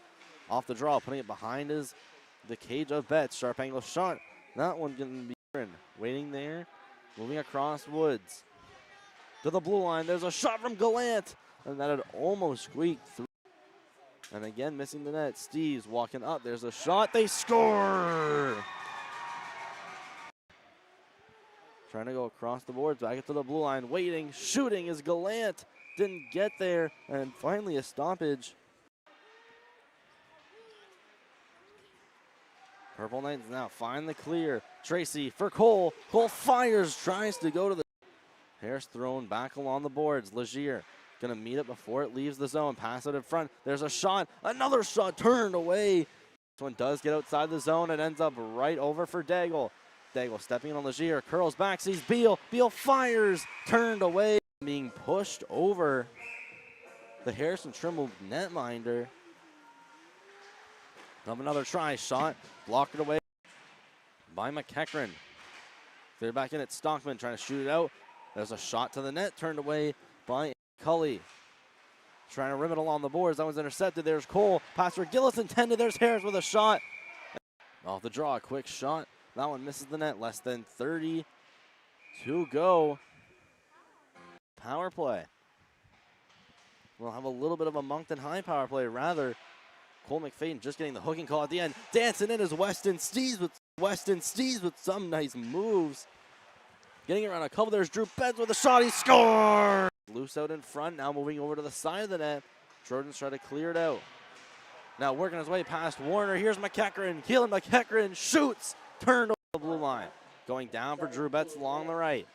off the draw, putting it behind the cage of Betts. Sharp angle shot. That one going to be waiting there. Moving across Woods to the blue line. There's a shot from Gallant, and that had almost squeaked through. And again, missing the net. Steve's walking up. There's a shot. They score! Trying to go across the boards, back up to the blue line, waiting, shooting is Gallant. Didn't get there, and finally a stoppage. Purple Knights now find the clear. Tracy for Cole. Cole fires, tries to go to the. Harris thrown back along the boards. Legier gonna meet it before it leaves the zone. Pass it in front. There's a shot. Another shot turned away. This one does get outside the zone. It ends up right over for Daigle. Daigle stepping in on Legier, curls back, sees Beal. Beal fires, turned away, being pushed over the Harrison Trimble netminder. Another try, shot, blocked it away by McEachran. Clear back in at Stockman, trying to shoot it out. There's a shot to the net, turned away by Cully. Trying to rim it along the boards, that one's intercepted. There's Cole, pass for Gillis intended, there's Harris with a shot. Off the draw, a quick shot. That one misses the net. Less than 30 to go. Power play. We'll have a little bit of a Moncton high power play. Rather, Cole McFadden just getting the hooking call at the end. Dancing in is Weston Stees with some nice moves. Getting around a couple. There's Drew Betts with a shot. He scores! Loose out in front. Now moving over to the side of the net. Trojans try to clear it out. Now working his way past Warner. Here's McEachran. Keelan McEachran shoots. Turned over the blue line. Going down for Drew Betts along the right.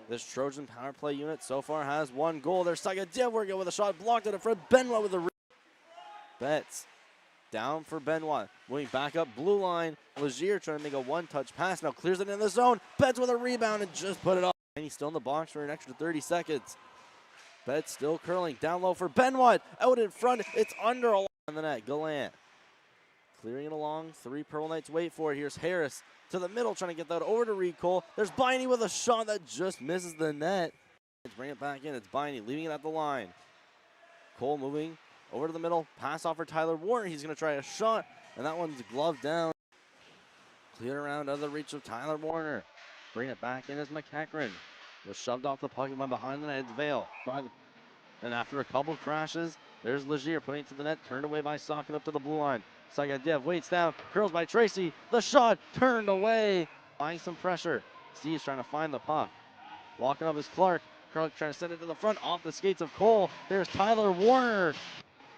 This Trojan power play unit so far has one goal. There's Sagadiev working with a shot. Blocked it in front. Benoit with a Betts down for Benoit. Moving back up blue line. Legier trying to make a one-touch pass. Now clears it in the zone. Betts with a rebound and just put it up. And he's still in the box for an extra 30 seconds. Betts still curling. Down low for Benoit. Out in front. It's under along the net. Gallant. Clearing it along, 3 Pearl Knights wait for it. Here's Harris to the middle, trying to get that over to Reed Cole. There's Biney with a shot that just misses the net. Let's bring it back in. It's Biney leaving it at the line. Cole moving over to the middle. Pass off for Tyler Warner. He's going to try a shot, and that one's gloved down. Cleared around out of the reach of Tyler Warner. Bring it back in as McEachran. Was shoved off the puck by behind the net. It's Vale. And after a couple crashes, there's Legier putting it to the net. Turned away by Sock and up to the blue line. Sagadiev waits down, curls by Tracy. The shot turned away applying some pressure. Steve's trying to find the puck. Walking up is Clark. Clark trying to send it to the front off the skates of Cole. There's Tyler Warner.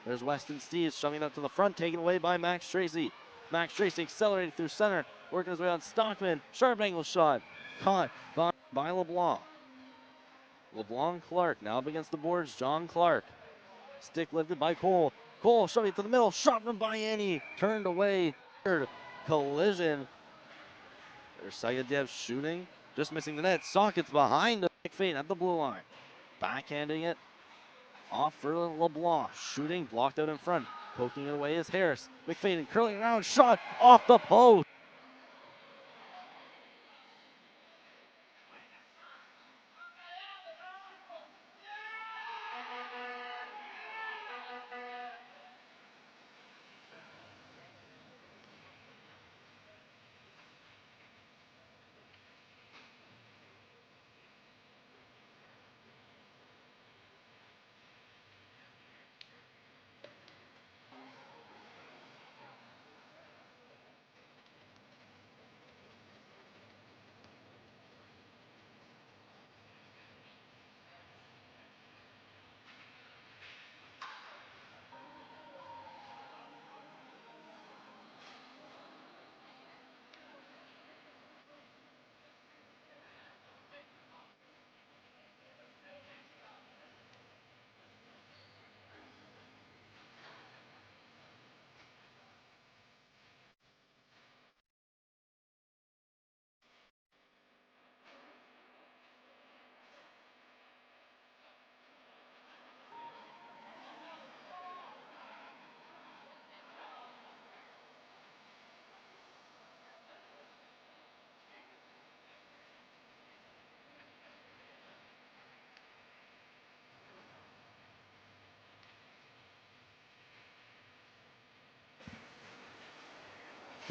There's Weston Steves shoving it to the front, taken away by Max Tracy. Max Tracy accelerating through center, working his way on Stockman. Sharp angle shot. Caught by LeBlanc. LeBlanc Clark now up against the boards. John Clark. Stick lifted by Cole. Cole shoving it to the middle. Shot from Bayani. Turned away. Third collision. There's Sagadyev shooting. Just missing the net. Sockets behind McFadden at the blue line. Backhanding it off for LeBlanc. Shooting, blocked out in front. Poking it away is Harris. McFadden curling around. Shot off the post.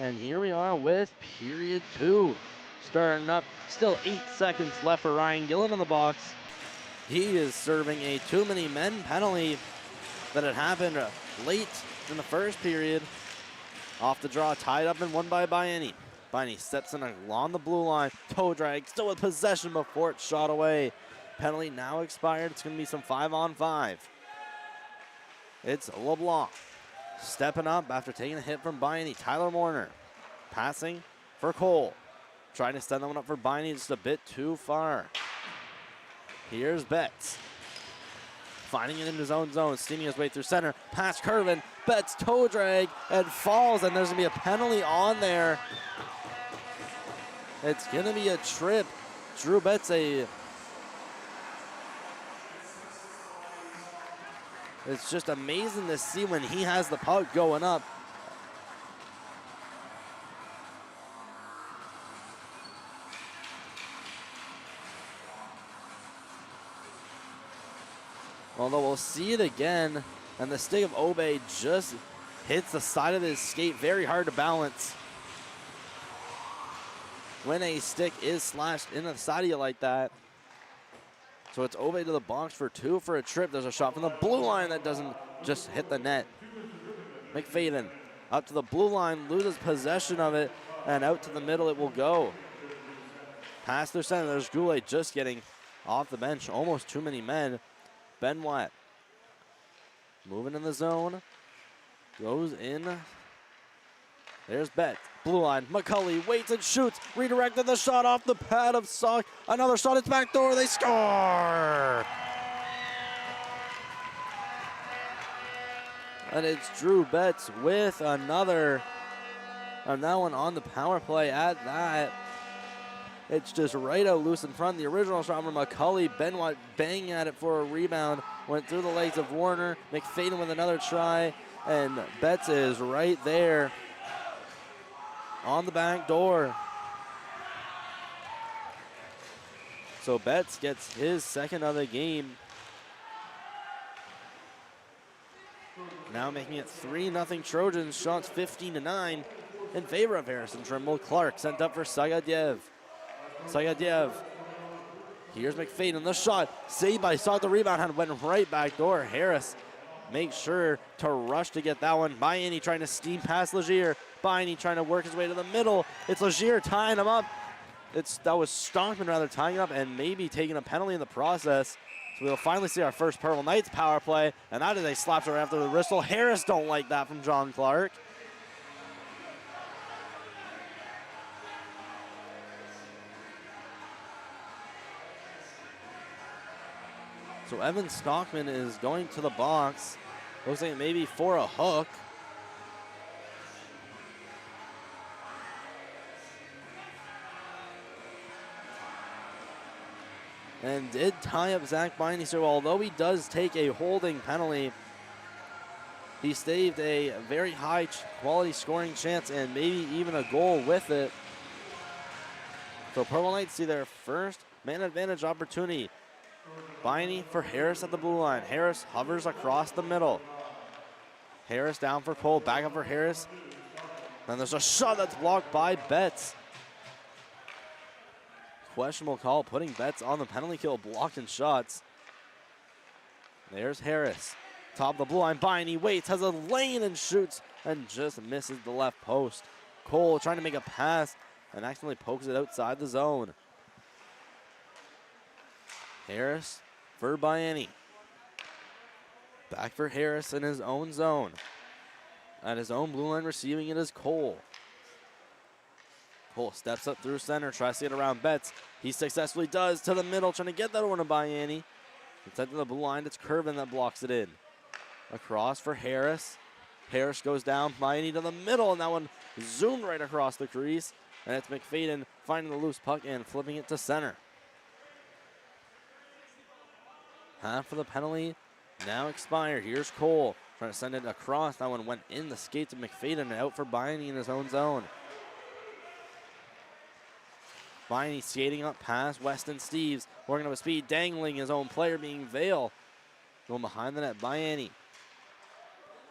And here we are with period 2. Starting up, still 8 seconds left for Ryan Gillen in the box. He is serving a too many men penalty that had happened late in the first period. Off the draw, tied up and won by Bayani. Bayani steps in along the blue line. Toe drag, still with possession before it's shot away. Penalty now expired. It's going to be some 5-on-5. It's LeBlanc. Stepping up after taking a hit from Bayani. Tyler Warner passing for Cole. Trying to send that one up for Bayani just a bit too far. Here's Betts. Finding it in his own zone. Steaming his way through center. Past Curvin. Betts toe drag and falls. And there's going to be a penalty on there. It's going to be a trip. Drew Betts It's just amazing to see when he has the puck going up. Although we'll see it again, and the stick of Obey just hits the side of his skate. Very hard to balance when a stick is slashed in the side of you like that. So it's Obey to the box for 2 for a trip. There's a shot from the blue line that doesn't just hit the net. McFadden up to the blue line, loses possession of it, and out to the middle it will go. Past their center, there's Goulet just getting off the bench. Almost too many men. Benoit moving in the zone. Goes in. There's Betts. Blue line. McCulley waits and shoots. Redirected the shot off the pad of Sock. Another shot. It's back door. They score! And it's Drew Betts with another. And that one on the power play at that. It's just right out loose in front. The original shot from McCulley. Benoit banging at it for a rebound. Went through the legs of Warner. McFadden with another try. And Betts is right there on the back door. So Betts gets his second of the game. Now making it 3-0 Trojans. Shots 15-9 in favor of Harrison Trimble. Clark sent up for Sagadyev. Sagadyev. Here's McFadden. The shot. Saved by Saw. The rebound and went right back door. Harris makes sure to rush to get that one. Bayani trying to steam past Legier. Bayani trying to work his way to the middle. It's Legier tying him up. that was Stockman rather tying it up and maybe taking a penalty in the process. So we'll finally see our first Purple Knights power play, and that is a slap right after the whistle. Harris don't like that from John Clark. So Evan Stockman is going to the box. Looks like maybe for a hook. And did tie up Zach Biney. So although he does take a holding penalty, he saved a very high quality scoring chance and maybe even a goal with it. So Purple Knights see their first man advantage opportunity. Biney for Harris at the blue line. Harris hovers across the middle. Harris down for Cole, back up for Harris. Then there's a shot that's blocked by Betts. Questionable call, putting Betts on the penalty kill, blocking shots. There's Harris. Top of the blue line, Biney waits, has a lane and shoots, and just misses the left post. Cole trying to make a pass and accidentally pokes it outside the zone. Harris for Biney. Back for Harris in his own zone. At his own blue line, receiving it is Cole. Cole steps up through center, tries to get around Betts. He successfully does to the middle, trying to get that one to Biney. Instead to the blue line, it's Curvin that blocks it in. Across for Harris. Harris goes down, Biney to the middle, and that one zoomed right across the crease. And it's McFadden finding the loose puck and flipping it to center. Half of the penalty now expired. Here's Cole trying to send it across. That one went in the skates of McFadden and out for Biney in his own zone. Biney skating up past Weston Steves, working up a speed, dangling his own player being Vale. Going behind the net, Biney.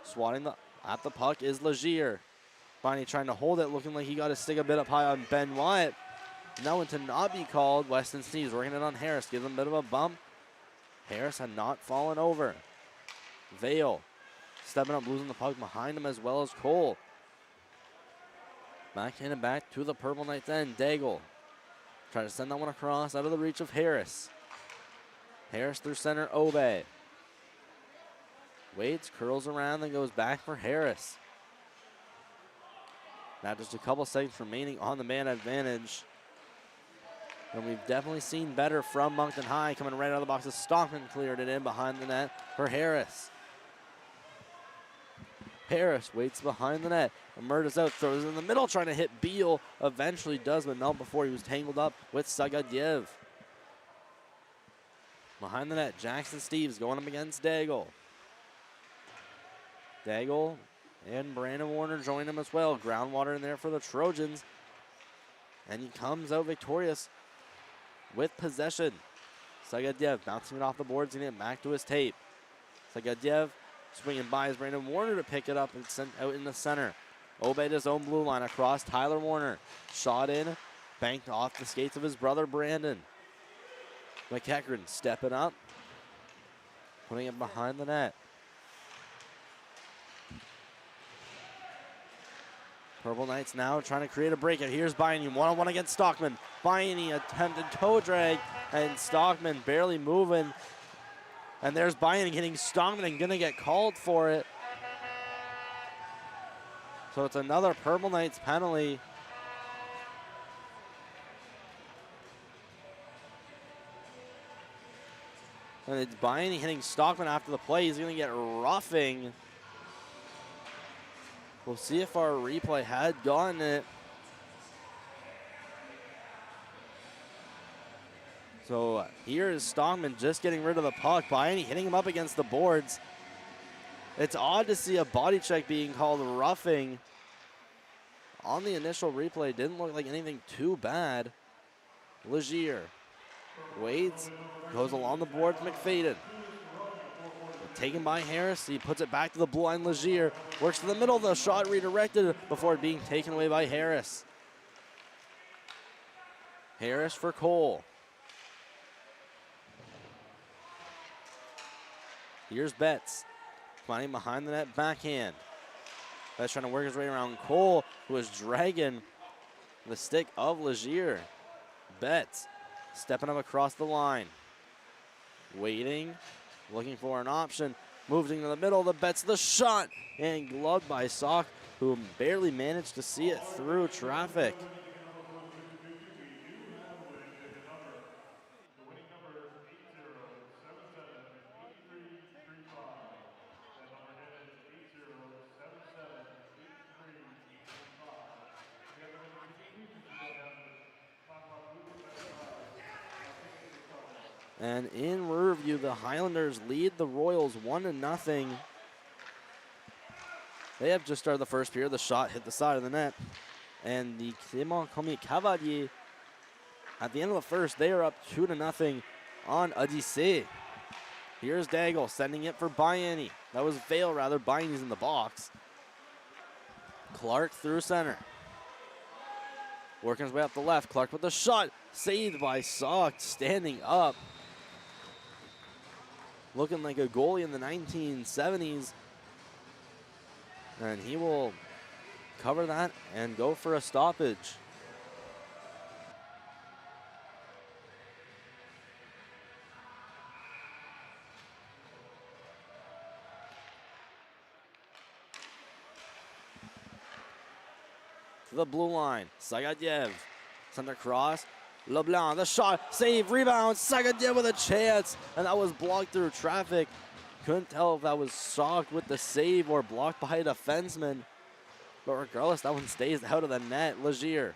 Swatting at the puck is Legier. Biney trying to hold it, looking like he got his stick a bit up high on Ben Wyatt. That one to not be called. Weston Steves working it on Harris, gives him a bit of a bump. Harris had not fallen over. Vale stepping up, losing the puck behind him as well as Cole. Backhanded back to the Purple Knights end. Daigle trying to send that one across out of the reach of Harris. Harris through center, Obe. Waits, curls around, then goes back for Harris. Now just a couple seconds remaining on the man advantage. And we've definitely seen better from Moncton High. Coming right out of the box as Stockman cleared it in behind the net for Harris. Harris waits behind the net. Murda's out, throws it in the middle, trying to hit Beal. Eventually does, but not before he was tangled up with Sagadyev. Behind the net, Jackson Steves going up against Daigle. Daigle and Brandon Warner join him as well. Groundwater in there for the Trojans. And he comes out victorious with possession. Sagadyev bouncing it off the boards and it back to his tape. Sagadyev swinging by his Brandon Warner to pick it up and sent out in the center. Obeyed his own blue line across Tyler Warner. Shot in, banked off the skates of his brother Brandon. McEachran stepping up, putting it behind the net. Purple Knights now trying to create a breakout. Here's Biney, one-on-one against Stockman. Biney attempted toe drag, and Stockman barely moving. And there's Biney getting Stockman and gonna get called for it. So it's another Purple Knights penalty. And it's Biney hitting Stockman after the play. He's gonna get roughing. We'll see if our replay had gotten it. So here is Stockman just getting rid of the puck. Biney hitting him up against the boards. It's odd to see a body check being called roughing. On the initial replay, didn't look like anything too bad. Legier waits, goes along the boards, McFadden. Taken by Harris, he puts it back to the blue line. Legier works to the middle, the shot redirected before being taken away by Harris. Harris for Cole. Here's Betts, finding behind the net, backhand. Betts trying to work his way around Cole, who is dragging the stick of Legier. Betts stepping up across the line. Waiting, looking for an option. Moving to the middle, the Betts, the shot, and gloved by Sock, who barely managed to see it through traffic. And in Riverview, the Highlanders lead the Royals 1-0. They have just started the first period. The shot hit the side of the net. And the Clément Commis Cavalier, at the end of the first, they are up 2-0 on Odyssey. Here's Daigle sending it for Bayani. That was Vale, rather. Bayani's in the box. Clark through center. Working his way up the left. Clark with the shot. Saved by Sock, standing up. Looking like a goalie in the 1970s. And he will cover that and go for a stoppage. To the blue line, Sagadyev. Center cross, LeBlanc, the shot, save, rebound, Sagadyev with a chance, and that was blocked through traffic. Couldn't tell if that was Sock with the save or blocked by a defenseman. But regardless, that one stays out of the net. Legier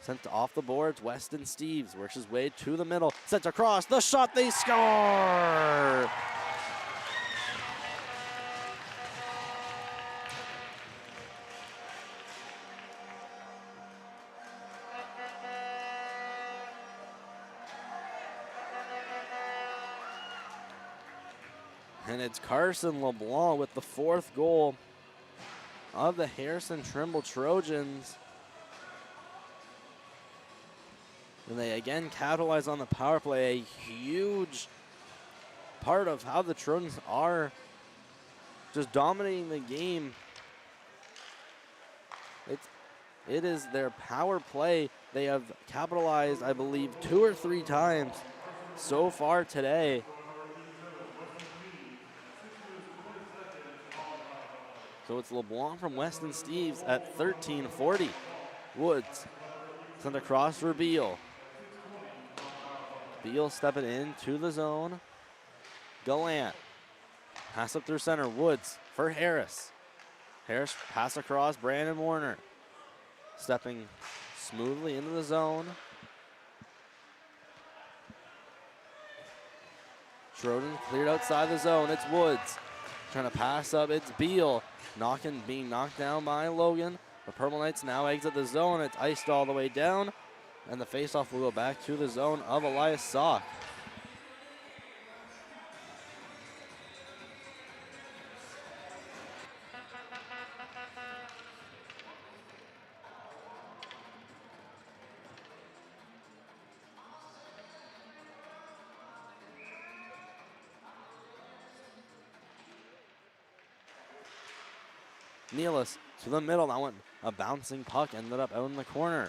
sent off the boards. Weston Steves works his way to the middle. Sent across. The shot. They score! And it's Carson LeBlanc with the 4th goal of the Harrison Trimble Trojans. And they again capitalize on the power play. A huge part of how the Trojans are just dominating the game. It is their power play. They have capitalized, I believe, 2 or 3 times so far today. So it's LeBlanc from Weston Steves at 13:40. Woods sent across for Beal. Beal stepping into the zone. Gallant. Pass up through center. Woods for Harris. Harris pass across. Brandon Warner. Stepping smoothly into the zone. Trojans cleared outside the zone. It's Woods. Trying to pass up. It's Beal. Being knocked down by Logan. The Purple Knights now exit the zone. It's iced all the way down. And the faceoff will go back to the zone of Elias Sock. Nealis to the middle. That one, a bouncing puck, ended up out in the corner.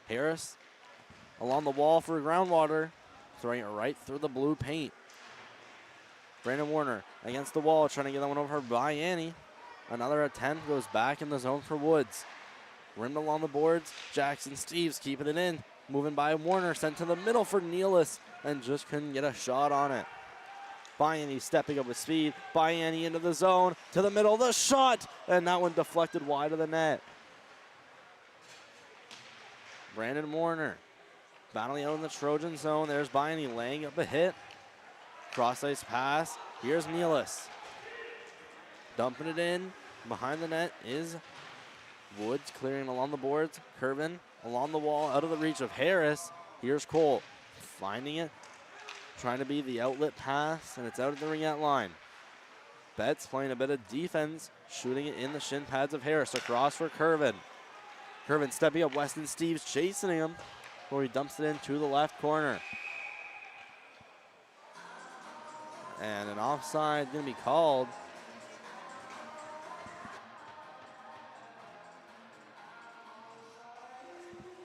Harris along the wall for Groundwater, throwing it right through the blue paint. Brandon Warner against the wall, trying to get that one over by Annie. Another attempt goes back in the zone for Woods. Rimmed along the boards. Jackson Steves keeping it in. Moving by Warner, sent to the middle for Nealis, and just couldn't get a shot on it. Bayani stepping up with speed. Bayani into the zone, to the middle, the shot, and that one deflected wide of the net. Brandon Warner battling out in the Trojan zone. There's Bayani laying up a hit. Cross ice pass. Here's Nealis. Dumping it in. Behind the net is Woods clearing along the boards. Curvin along the wall, out of the reach of Harris. Here's Cole finding it. Trying to be the outlet pass, and it's out of the ring-out line. Betts playing a bit of defense, shooting it in the shin pads of Harris. Across for Curvin. Curvin stepping up. Weston Steves chasing him, where he dumps it into the left corner. And an offside going to be called.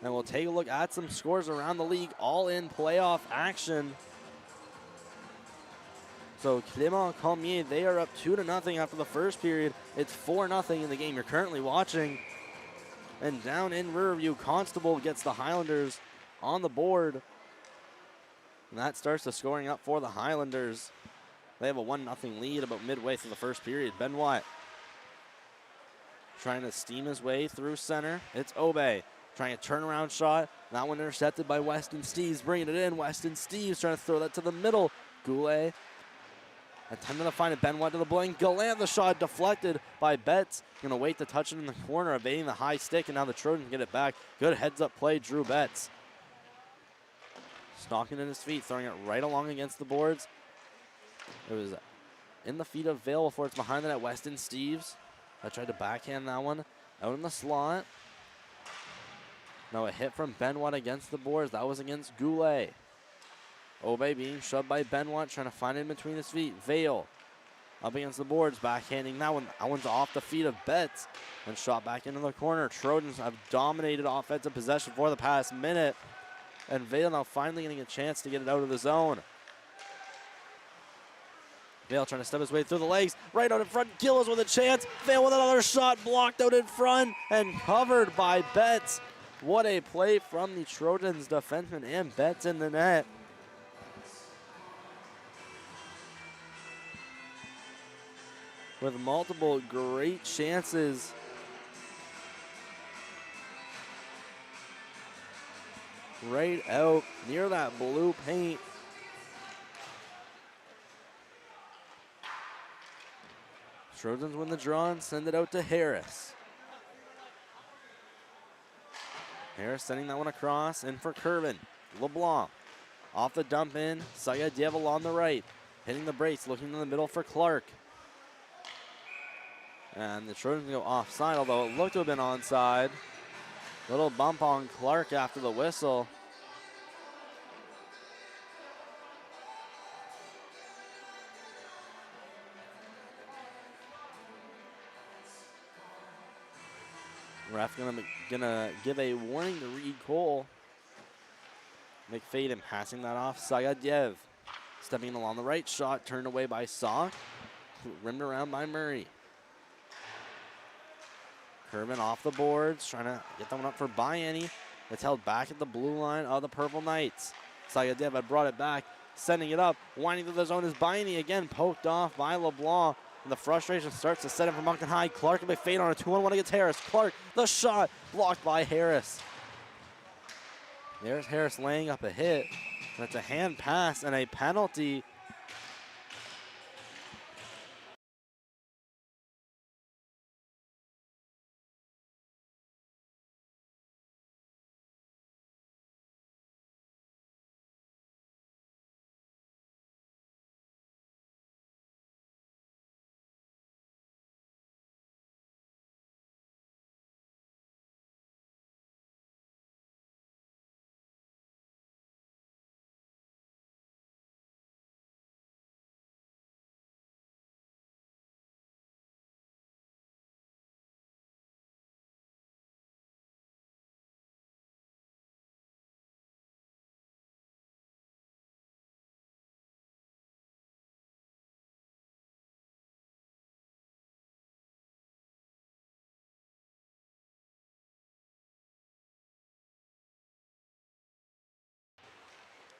And we'll take a look at some scores around the league, all in playoff action. So Clément Cormier, they are up 2-0 after the first period. It's 4-0 in the game you're currently watching. And down in Riverview, Constable gets the Highlanders on the board. And that starts the scoring up for the Highlanders. They have a 1-0 lead about midway through the first period. Benoit trying to steam his way through center. It's Obey trying a turnaround shot. That one intercepted by Weston Steeves, bringing it in. Weston Steeves trying to throw that to the middle. Goulet attempting to find it. Benoit to the blank. Gallant, the shot deflected by Betts. Going to wait to touch it in the corner, evading the high stick, and now the Trojans get it back. Good heads-up play, Drew Betts. Stalking in his feet, throwing it right along against the boards. It was in the feet of Vale before it's behind the net. Weston Steeves. I tried to backhand that one out in the slot. Now a hit from Benoit against the boards. That was against Goulet. Obey being shoved by Benoit, trying to find it in between his feet. Vale up against the boards, backhanding that one. That one's off the feet of Betts and shot back into the corner. Trojans have dominated offensive possession for the past minute. And Vale now finally getting a chance to get it out of the zone. Vale trying to step his way through the legs. Right out in front, Gillis with a chance. Vale with another shot, blocked out in front and covered by Betts. What a play from the Trojans defenseman, and Betts in the net. With multiple great chances. Right out near that blue paint. Trojans win the draw and send it out to Harris. Harris sending that one across, in for Curvin. LeBlanc off the dump in. Sayadiev along the right. Hitting the brace, looking in the middle for Clark. And the Trojans go offside, although it looked to have been onside. Little bump on Clark after the whistle. Ref gonna give a warning to Reed Cole. McFadden passing that off. Sayadiev stepping along the right, shot turned away by Saw. Rimmed around by Murray. Curvin off the boards, trying to get that one up for Bayani. It's held back at the blue line of the Purple Knights. Sayadiev had brought it back, sending it up. Winding through the zone is Bayani, again poked off by LeBlanc. And the frustration starts to set in for Moncton High. Clark and McFadden on a 2-on-1 against Harris. Clark, the shot, blocked by Harris. There's Harris laying up a hit. And it's a hand pass and a penalty.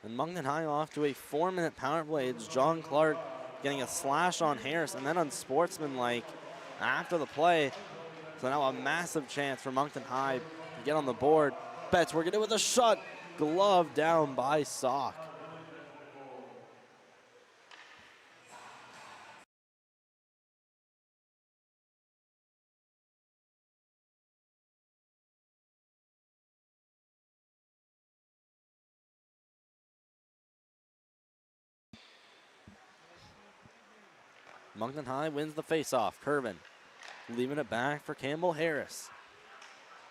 And Moncton High off to a 4-minute power play. It's John Clark getting a slash on Harris and then unsportsmanlike after the play. So now a massive chance for Moncton High to get on the board. Betts working it with a shot. Glove down by Sock. Moncton High wins the faceoff. Curvin leaving it back for Campbell Harris.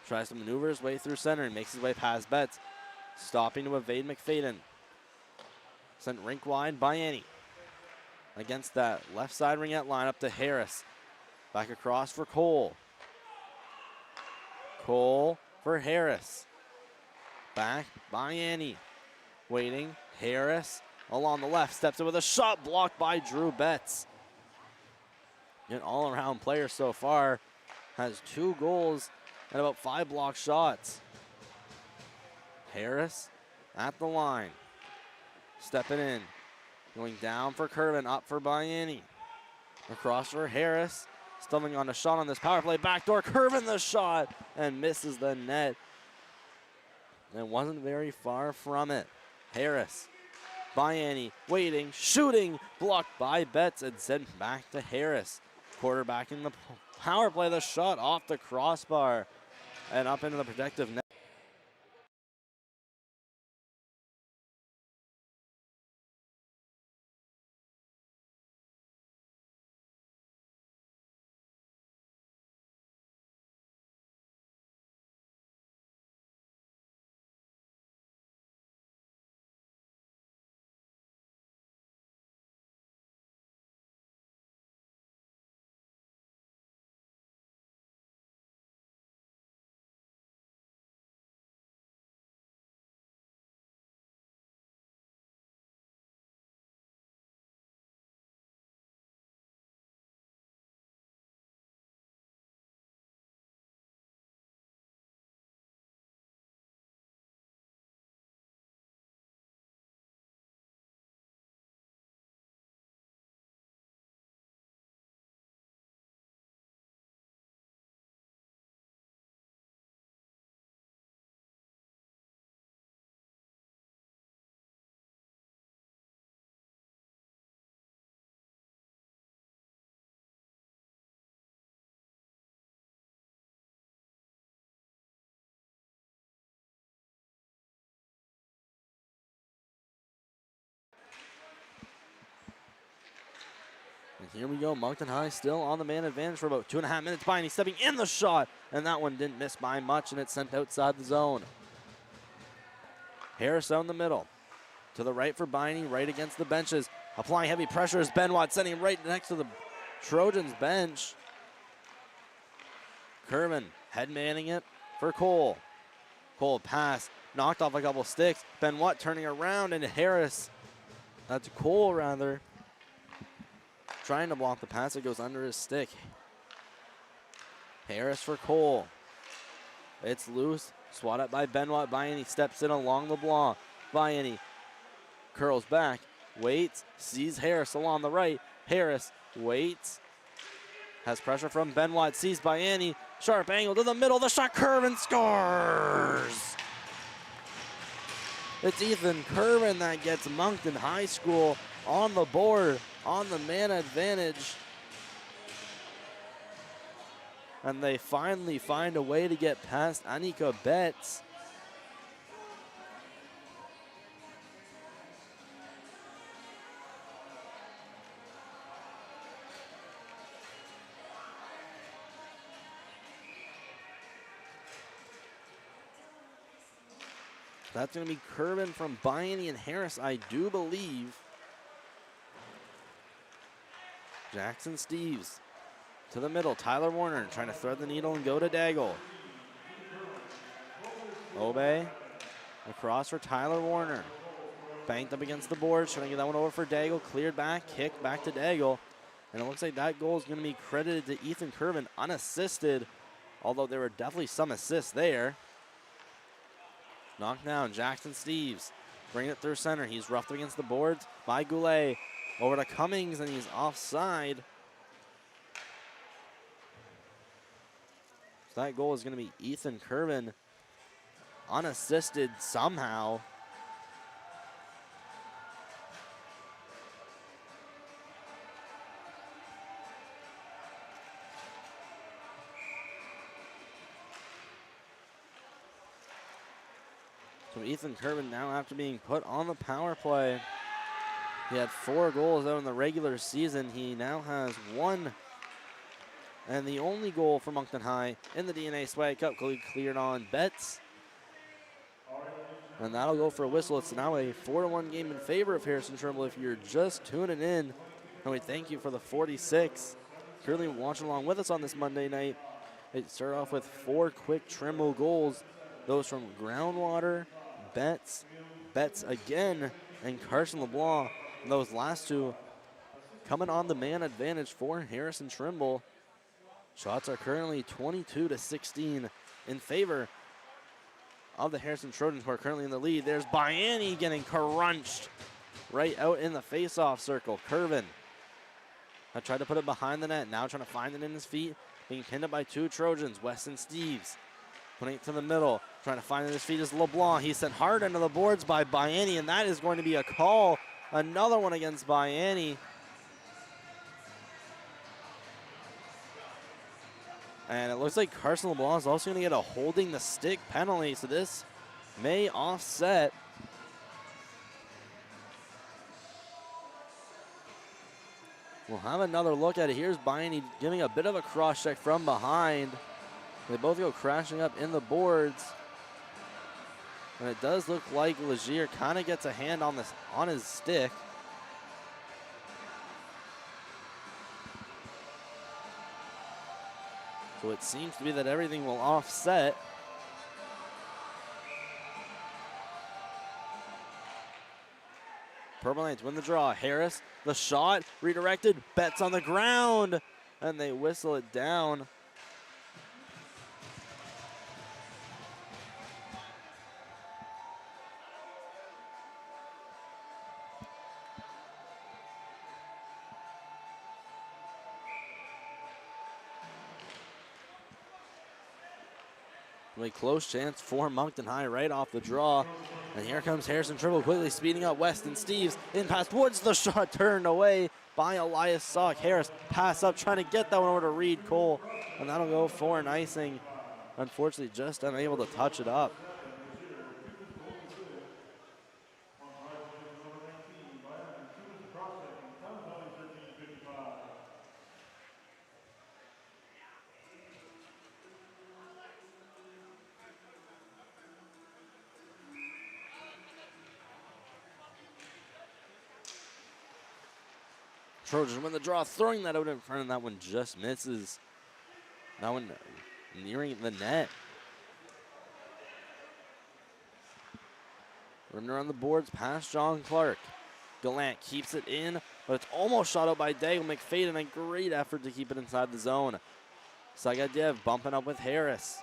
Tries to maneuver his way through center and makes his way past Betts. Stopping to evade McFadden. Sent rink wide by Annie. Against that left side ringette line up to Harris. Back across for Cole. Cole for Harris. Back by Annie. Waiting. Harris along the left. Steps in with a shot blocked by Drew Betts. An all-around player so far. Has 2 goals and about 5 blocked shots. Harris at the line. Stepping in. Going down for Curvin. Up for Bayani. Across for Harris. Stumbling on a shot on this power play. Backdoor. Curvin the shot. And misses the net. And wasn't very far from it. Harris. Bayani. Waiting. Shooting. Blocked by Betts and sent back to Harris. Quarterback in the power play. The shot off the crossbar. And up into the protective net. And here we go, Moncton High still on the man advantage for about 2.5 minutes. Bayani stepping in the shot, and that one didn't miss by much, and it's sent outside the zone. Harris out in the middle. To the right for Bayani, right against the benches. Applying heavy pressure is Benoit, sending him right next to the Trojans bench. Kerman head manning it for Cole. Cole pass, knocked off a couple sticks. Benoit turning around, and Harris, that's Cole rather, trying to block the pass. It goes under his stick. Harris for Cole. It's loose. Swatted by Benoit. Bayani steps in along the block. Bayani curls back. Waits. Sees Harris along the right. Harris waits. Has pressure from Benoit. Sees Bayani. Sharp angle to the middle. The shot curve and scores. It's Ethan Kervin that gets Moncton High School on the board, on the man advantage. And they finally find a way to get past Anika Betts. That's going to be Kervin from Bayani and Harris, I do believe. Jackson Steves to the middle. Tyler Warner trying to thread the needle and go to Daigle. Obey across for Tyler Warner. Banked up against the boards, trying to get that one over for Daigle. Cleared back, kicked back to Daigle. And it looks like that goal is going to be credited to Ethan Kervin, unassisted, although there were definitely some assists there. Knocked down, Jackson Steves. Bring it through center. He's roughed against the boards by Goulet. Over to Cummings, and he's offside. So that goal is going to be Ethan Kervin, unassisted somehow. So Ethan Kervin now, after being put on the power play, he had 4 goals out in the regular season. He now has 1. And the only goal for Moncton High in the DNA Swag Cup cleared on Betts. And that'll go for a whistle. It's now a 4-1 game in favor of Harrison Trimble if you're just tuning in. And we thank you for the 46. Currently watching along with us on this Monday night. It started off with 4 quick Trimble goals. Those from Groundwater, Betts again, and Carson LeBlanc. Those last two coming on the man advantage for Harrison Trimble. Shots are currently 22-16 in favor of the Harrison Trojans, who are currently in the lead. There's Biani getting crunched right out in the face-off circle. Curvin I tried to put it behind the net, now trying to find it in his feet, being pinned up by two Trojans. Weston Steves putting it to the middle, trying to find it in his feet is LeBlanc. He's sent hard into the boards by Biani, and that is going to be a call. Another one against Biani. And it looks like Carson LeBlanc is also going to get a holding the stick penalty, so this may offset. We'll have another look at it. Here's Biani giving a bit of a cross check from behind. They both go crashing up in the boards. And it does look like Legier kind of gets a hand on his stick. So it seems to be that everything will offset. Purple Knights win the draw. Harris, the shot, redirected, Betts on the ground, and they whistle it down. A close chance for Moncton High right off the draw. And here comes Harrison Trimble quickly speeding up. Weston Steves in past Woods. The shot turned away by Elias Salk. Harris pass up, trying to get that one over to Reed Cole. And that'll go for an icing. Unfortunately, just unable to touch it up. Trojans win the draw, throwing that out in front, and that one just misses. That one nearing the net. Running around the boards past John Clark. Gallant keeps it in, but it's almost shot out by Daigle McFadden. A great effort to keep it inside the zone. Sagadev bumping up with Harris.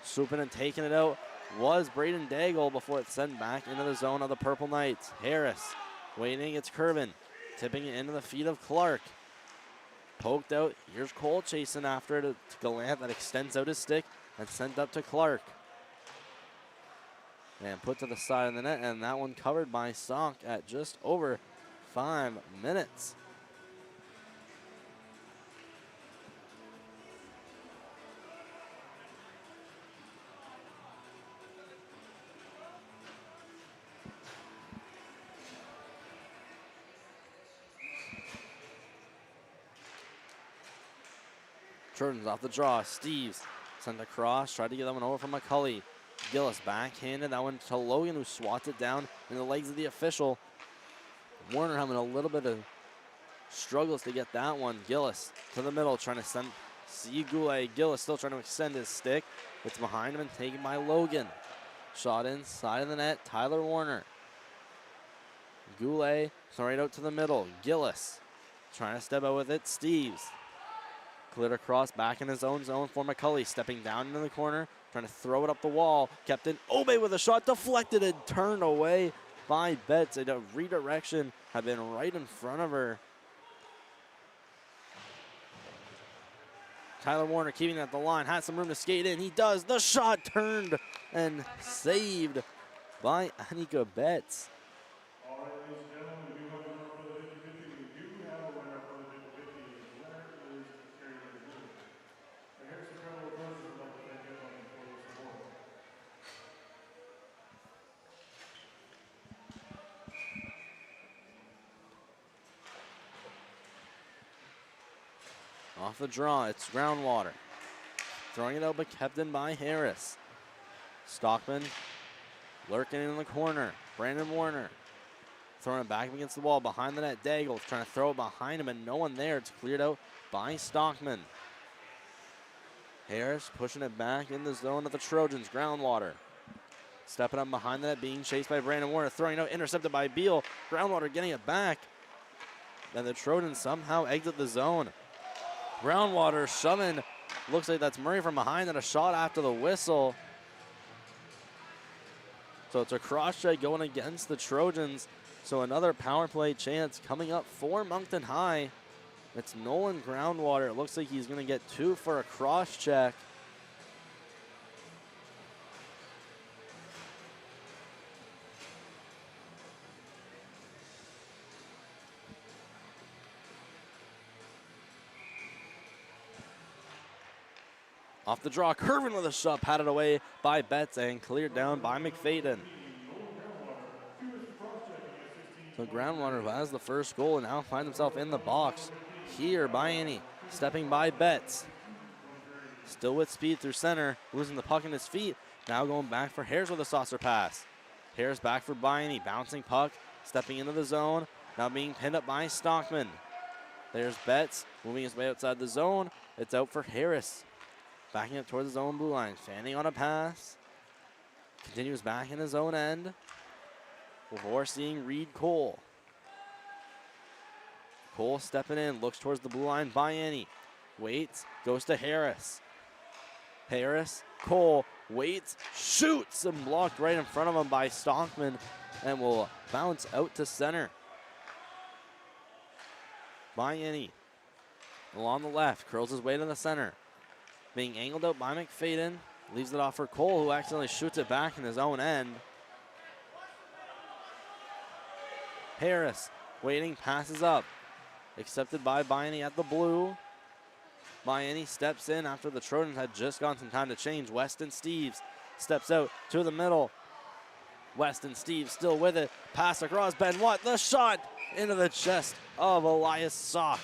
Swooping and taking it out was Braden Daigle before it's sent back into the zone of the Purple Knights. Harris waiting, it's Curvin. Tipping it into the feet of Clark. Poked out. Here's Cole chasing after it. It's Gallant that extends out his stick and sent up to Clark. And put to the side of the net, and that one covered by Salk at just over 5 minutes. Trojans off the draw. Steves sent across, tried to get that one over from McCulley. Gillis backhanded that one to Logan, who swats it down in the legs of the official. Warner having a little bit of struggles to get that one. Gillis to the middle, trying to send Goulet. Gillis still trying to extend his stick. It's behind him and taken by Logan. Shot inside of the net, Tyler Warner. Goulet right out to the middle. Gillis trying to step out with it. Steves cleared across, back in his own zone for McCulley, stepping down into the corner, trying to throw it up the wall. Kept in. Obe with a shot, deflected and turned away by Betts. A redirection had been right in front of her. Tyler Warner keeping at the line, had some room to skate in. He does. The shot turned and saved by Anika Betts. Off the draw, it's Groundwater. Throwing it out, but kept in by Harris. Stockman lurking in the corner. Brandon Warner throwing it back against the wall, behind the net. Daigle trying to throw it behind him, and no one there. It's cleared out by Stockman. Harris pushing it back in the zone of the Trojans. Groundwater Stepping up behind the net, being chased by Brandon Warner, throwing out, intercepted by Beal. Groundwater getting it back. Then the Trojans somehow exit the zone. Groundwater shoving. Looks like that's Murray from behind and a shot after the whistle. So it's a cross check going against the Trojans. So another power play chance coming up for Moncton High. It's Nolan Groundwater. It looks like he's going to get 2 for a cross check. Off the draw, Curvin with a shot, patted away by Betts and cleared down by McFadden. So Groundwater, who has the first goal, and now finds himself in the box. Here, Bianni stepping by Betts. Still with speed through center, losing the puck in his feet. Now going back for Harris with a saucer pass. Harris back for Bianni, bouncing puck, stepping into the zone. Now being pinned up by Stockman. There's Betts, moving his way outside the zone. It's out for Harris. Backing up towards his own blue line, fanning on a pass. Continues back in his own end. Before seeing Reed Cole. Cole stepping in, looks towards the blue line, Bianni. Waits, goes to Harris. Harris, Cole, waits, shoots, and blocked right in front of him by Stockman, and will bounce out to center. Bianni, along the left, curls his way to the center. Being angled out by McFadden, leaves it off for Cole, who accidentally shoots it back in his own end. Harris, waiting, passes up. Accepted by Bianni at the blue. Bianni steps in after the Trojans had just gotten some time to change. Weston Steves steps out to the middle. Weston Steves still with it. Pass across Benoit. The shot into the chest of Elias Sock.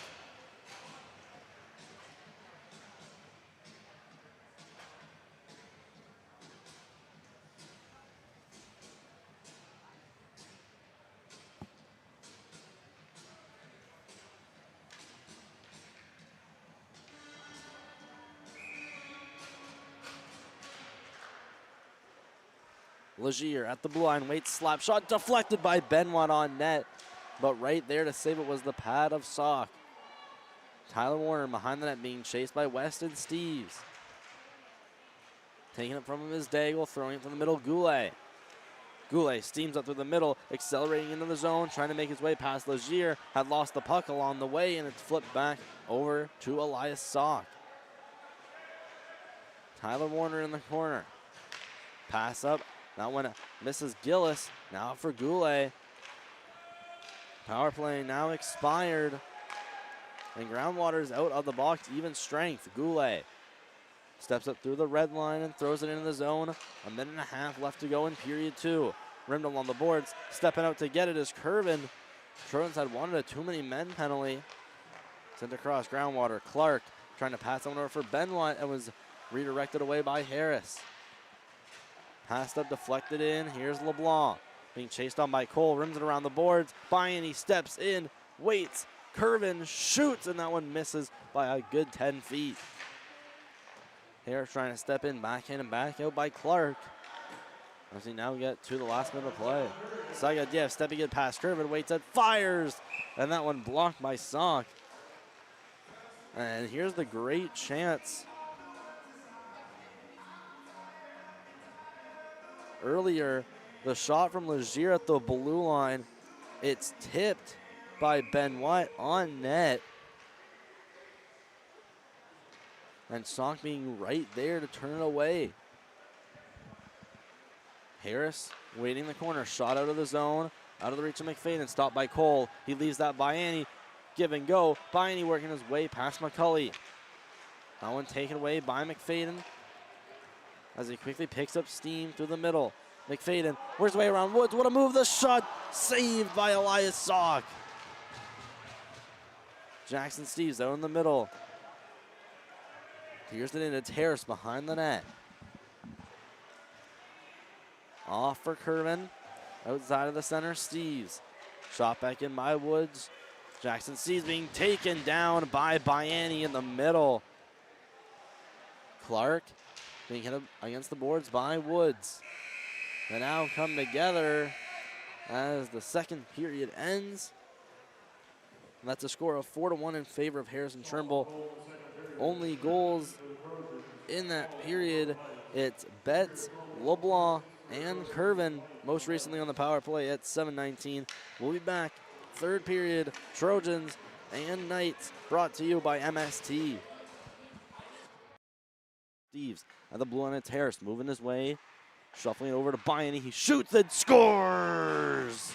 Legier at the blue line, waits, slap shot, deflected by Benoit on net. But right there to save it was the pad of Sock. Tyler Warner behind the net being chased by Weston Steves. Taking it from him is Daigle, throwing it from the middle, Goulet. Goulet steams up through the middle, accelerating into the zone, trying to make his way past Legier. Had lost the puck along the way, and it's flipped back over to Elias Sock. Tyler Warner in the corner. Pass up. That one misses Gillis. Now for Goulet. Power play now expired. And Groundwater's out of the box, even strength. Goulet steps up through the red line and throws it into the zone. A minute and a half left to go in period 2. Rimdel on the boards. Stepping out to get it is Curvin. Trojans had wanted a too many men penalty. Sent across Groundwater. Clark trying to pass on over for Benoit and was redirected away by Harris. Passed up, deflected in. Here's LeBlanc. Being chased on by Cole. Rims it around the boards. Bianni steps in. Waits. Curvin shoots. And that one misses by a good 10 feet. Harris trying to step in. Backhand and back out by Clark. As we now get to the last minute of play. Sagadiev stepping in past Curvin. Waits and fires. And that one blocked by Sock. And here's the great chance. Earlier, the shot from Legier at the blue line, it's tipped by Benoit on net. And Sock being right there to turn it away. Harris waiting in the corner, shot out of the zone, out of the reach of McFadden, stopped by Cole. He leaves that Bianni, give and go. Bianni working his way past McCulley. That one taken away by McFadden as he quickly picks up steam through the middle. McFadden works his way around Woods. What a move. The shot saved by Elias Sock. Jackson Steves out in the middle. Here's it into Terrace behind the net. Off for Curvin. Outside of the center, Steves. Shot back in by Woods. Jackson Steves being taken down by Bianni in the middle. Clark being hit up against the boards by Woods. They now come together as the second period ends. And that's a score of 4-1 in favor of Harrison Trimble. Only goals in that period, it's Betts, LeBlanc, and Curvin, most recently on the power play at 7:19. We'll be back. Third period, Trojans and Knights, brought to you by MST. Steves at the blue line, it's Harris moving his way, shuffling over to Byani. He shoots and scores!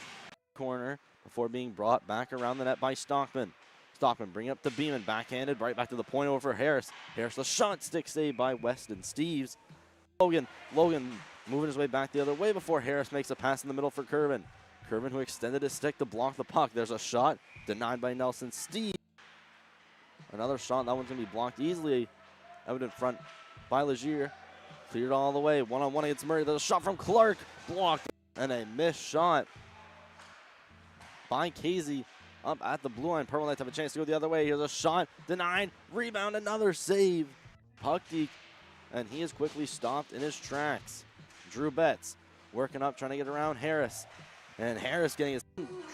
Corner before being brought back around the net by Stockman. Stockman bring up to Beeman, backhanded, right back to the point over for Harris. Harris, the shot, stick save by Weston Steves. Logan moving his way back the other way before Harris makes a pass in the middle for Curvin. Curvin, who extended his stick to block the puck. There's a shot denied by Nelson Steves. Another shot, that one's going to be blocked easily out in front by Legier. Cleared all the way, one-on-one against Murray. There's a shot from Clark, blocked, and a missed shot by Casey up at the blue line. Purple Knights have a chance to go the other way. Here's a shot, denied, rebound, another save. Puck deke, and he is quickly stopped in his tracks. Drew Betts working up, trying to get around Harris. And Harris getting his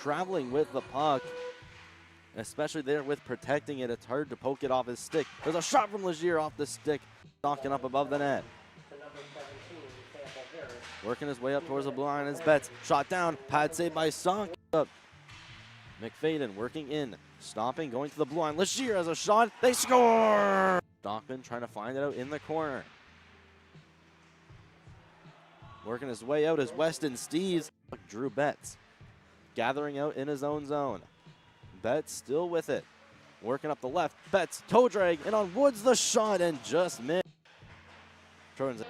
traveling with the puck, especially there with protecting it. It's hard to poke it off his stick. There's a shot from Legier off the stick, knocking up above the net. Working his way up towards the blue line is Betts. Shot down, pad save by Song. McFadden working in, stopping, going to the blue line. Legier has a shot, they score! Stockman trying to find it out in the corner. Working his way out is Weston Steves. Drew Betts gathering out in his own zone. Betts still with it. Working up the left. Betts toe drag, and on Woods the shot and just missed. Trojans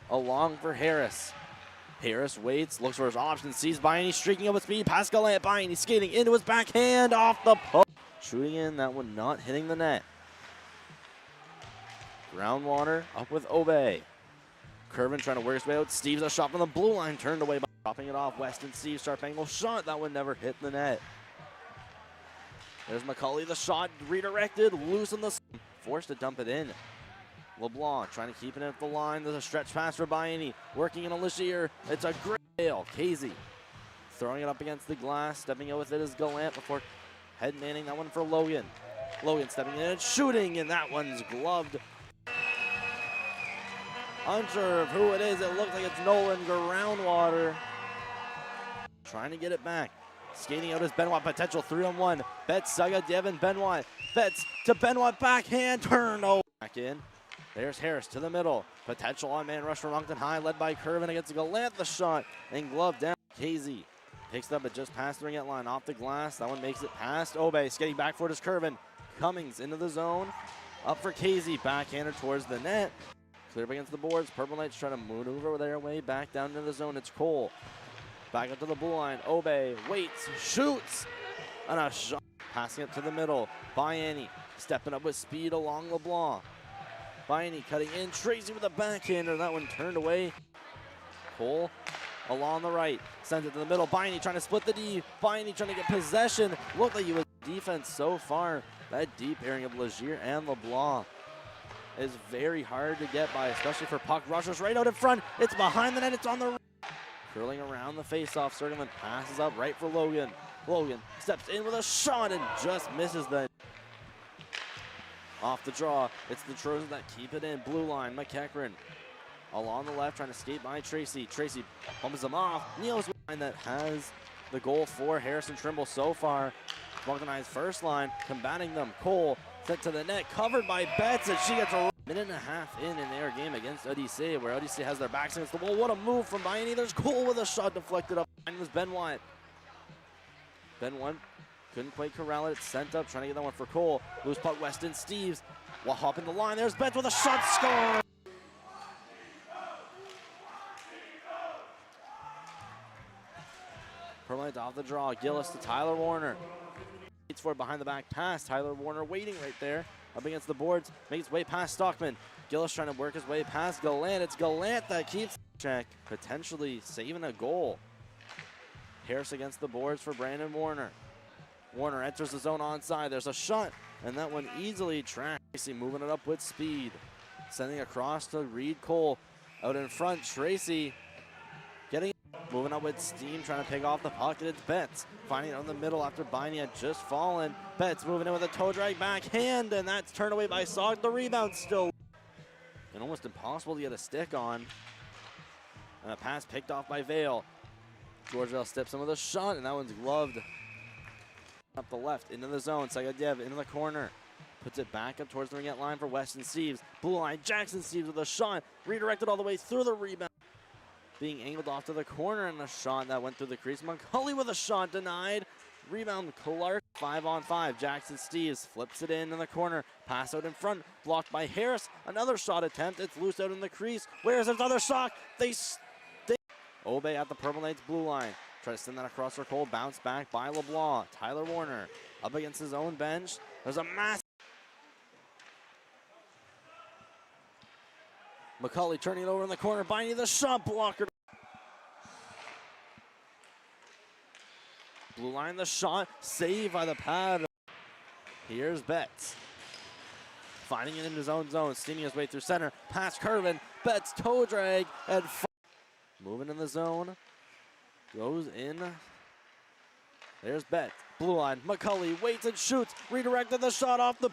along for Harris. Harris waits, looks for his options, sees Byani streaking up with speed. Pascal Byani skating into his backhand off the post. Shooting in, that one not hitting the net. Groundwater up with Obey. Curvin trying to work his way out. Steves a shot from the blue line, turned away by dropping it off. Weston Steves, sharp angle shot. That one never hit the net. There's McCauley, the shot redirected, loose on the, forced to dump it in. LeBlanc trying to keep it in the line. There's a stretch pass for Byani, working in a Legier. It's a great fail. Casey throwing it up against the glass, stepping out with it is Gallant before head manning that one for Logan. Logan stepping in and shooting, and that one's gloved. Unsure of who it is. It looks like it's Nolan Groundwater. Trying to get it back. Skating out is Benoit, potential 3-on-1. Betts, Saga, Devin, Benoit. Betts to Benoit, backhand, turn, oh, back in. There's Harris to the middle. Potential on-man rush for Moncton High, led by Curvin against Gallant, the shot, and glove down. Casey picks it up, but just past the ring line, off the glass. That one makes it past Obey. Skating back for it is Curvin. Cummings into the zone. Up for Casey, backhander towards the net. Clear up against the boards. Purple Knights trying to maneuver their way back down into the zone. It's Cole. Back up to the blue line. Obey waits, shoots, and a shot. Passing it to the middle. Byani stepping up with speed along LeBlanc. Byani cutting in. Tracy with a backhander. That one turned away. Cole along the right. Sends it to the middle. Byani trying to split the D. Byani trying to get possession. Looked like he was defense so far. That deep pairing of Legier and LeBlanc is very hard to get by, especially for puck rushers right out in front. It's behind the net. It's on the curling around the face-off circle and passes up right for Logan. Logan steps in with a shot and just misses the off the draw. It's the Trojans that keep it in. Blue line, McEachran along the left trying to skate by Tracy. Tracy bumps him off. Neil's line that has the goal for Harrison Trimble so far. Moncton High's first line combating them. Cole sent to the net, covered by Betts, and she gets a minute and a half in their game against Odyssey, where Odyssey has their backs against the wall. What a move from Byani. There's Cole with a shot deflected up. And it was Benoit. Benoit couldn't quite corral it. It's sent up, trying to get that one for Cole. Loose puck, Weston Steves. While hopping the line, there's Betts with a shot, score! Perlite off the draw. Gillis to Tyler Warner. Waits for it behind the back pass. Tyler Warner waiting right there. Up against the boards. Makes way past Stockman. Gillis trying to work his way past Gallant. It's Gallant that keeps check. Potentially saving a goal. Harris against the boards for Brandon Warner. Warner enters the zone onside. There's a shot. And that one easily tracked. Casey moving it up with speed. sending across to Reed Cole. Out in front, Tracy moving up with steam, trying to pick off the puck, and it's Betts finding it in the middle after Biney had just fallen. Betts moving in with a toe drag backhand, and that's turned away by Sauk. The rebound still, and almost impossible to get a stick on. And a pass picked off by Vale. Georgeville steps in with a shot, and that one's gloved. Up the left, into the zone. Sagadev into the corner. Puts it back up towards the ringette line for Weston Steeves. Blue line, Jackson Steeves with a shot. Redirected all the way through the rebound. Being angled off to the corner, and a shot that went through the crease. McCully with a shot denied. Rebound Clark, 5-on-5. Jackson Steeves flips it in the corner. Pass out in front, blocked by Harris. Another shot attempt. It's loose out in the crease. Where's another shot? They stay. Obey at the Purple Knights blue line. Try to send that across for Cole. Bounce back by LeBlanc. Tyler Warner up against his own bench. There's a massive. McCully turning it over in the corner. Biney the shot blocker. Blue line the shot. Saved by the pad. Here's Betts. Finding it in his own zone. Steaming his way through center. Past Curvin. Betts toe drag. And moving in the zone. Goes in. There's Betts. Blue line. McCully waits and shoots. Redirected the shot off the.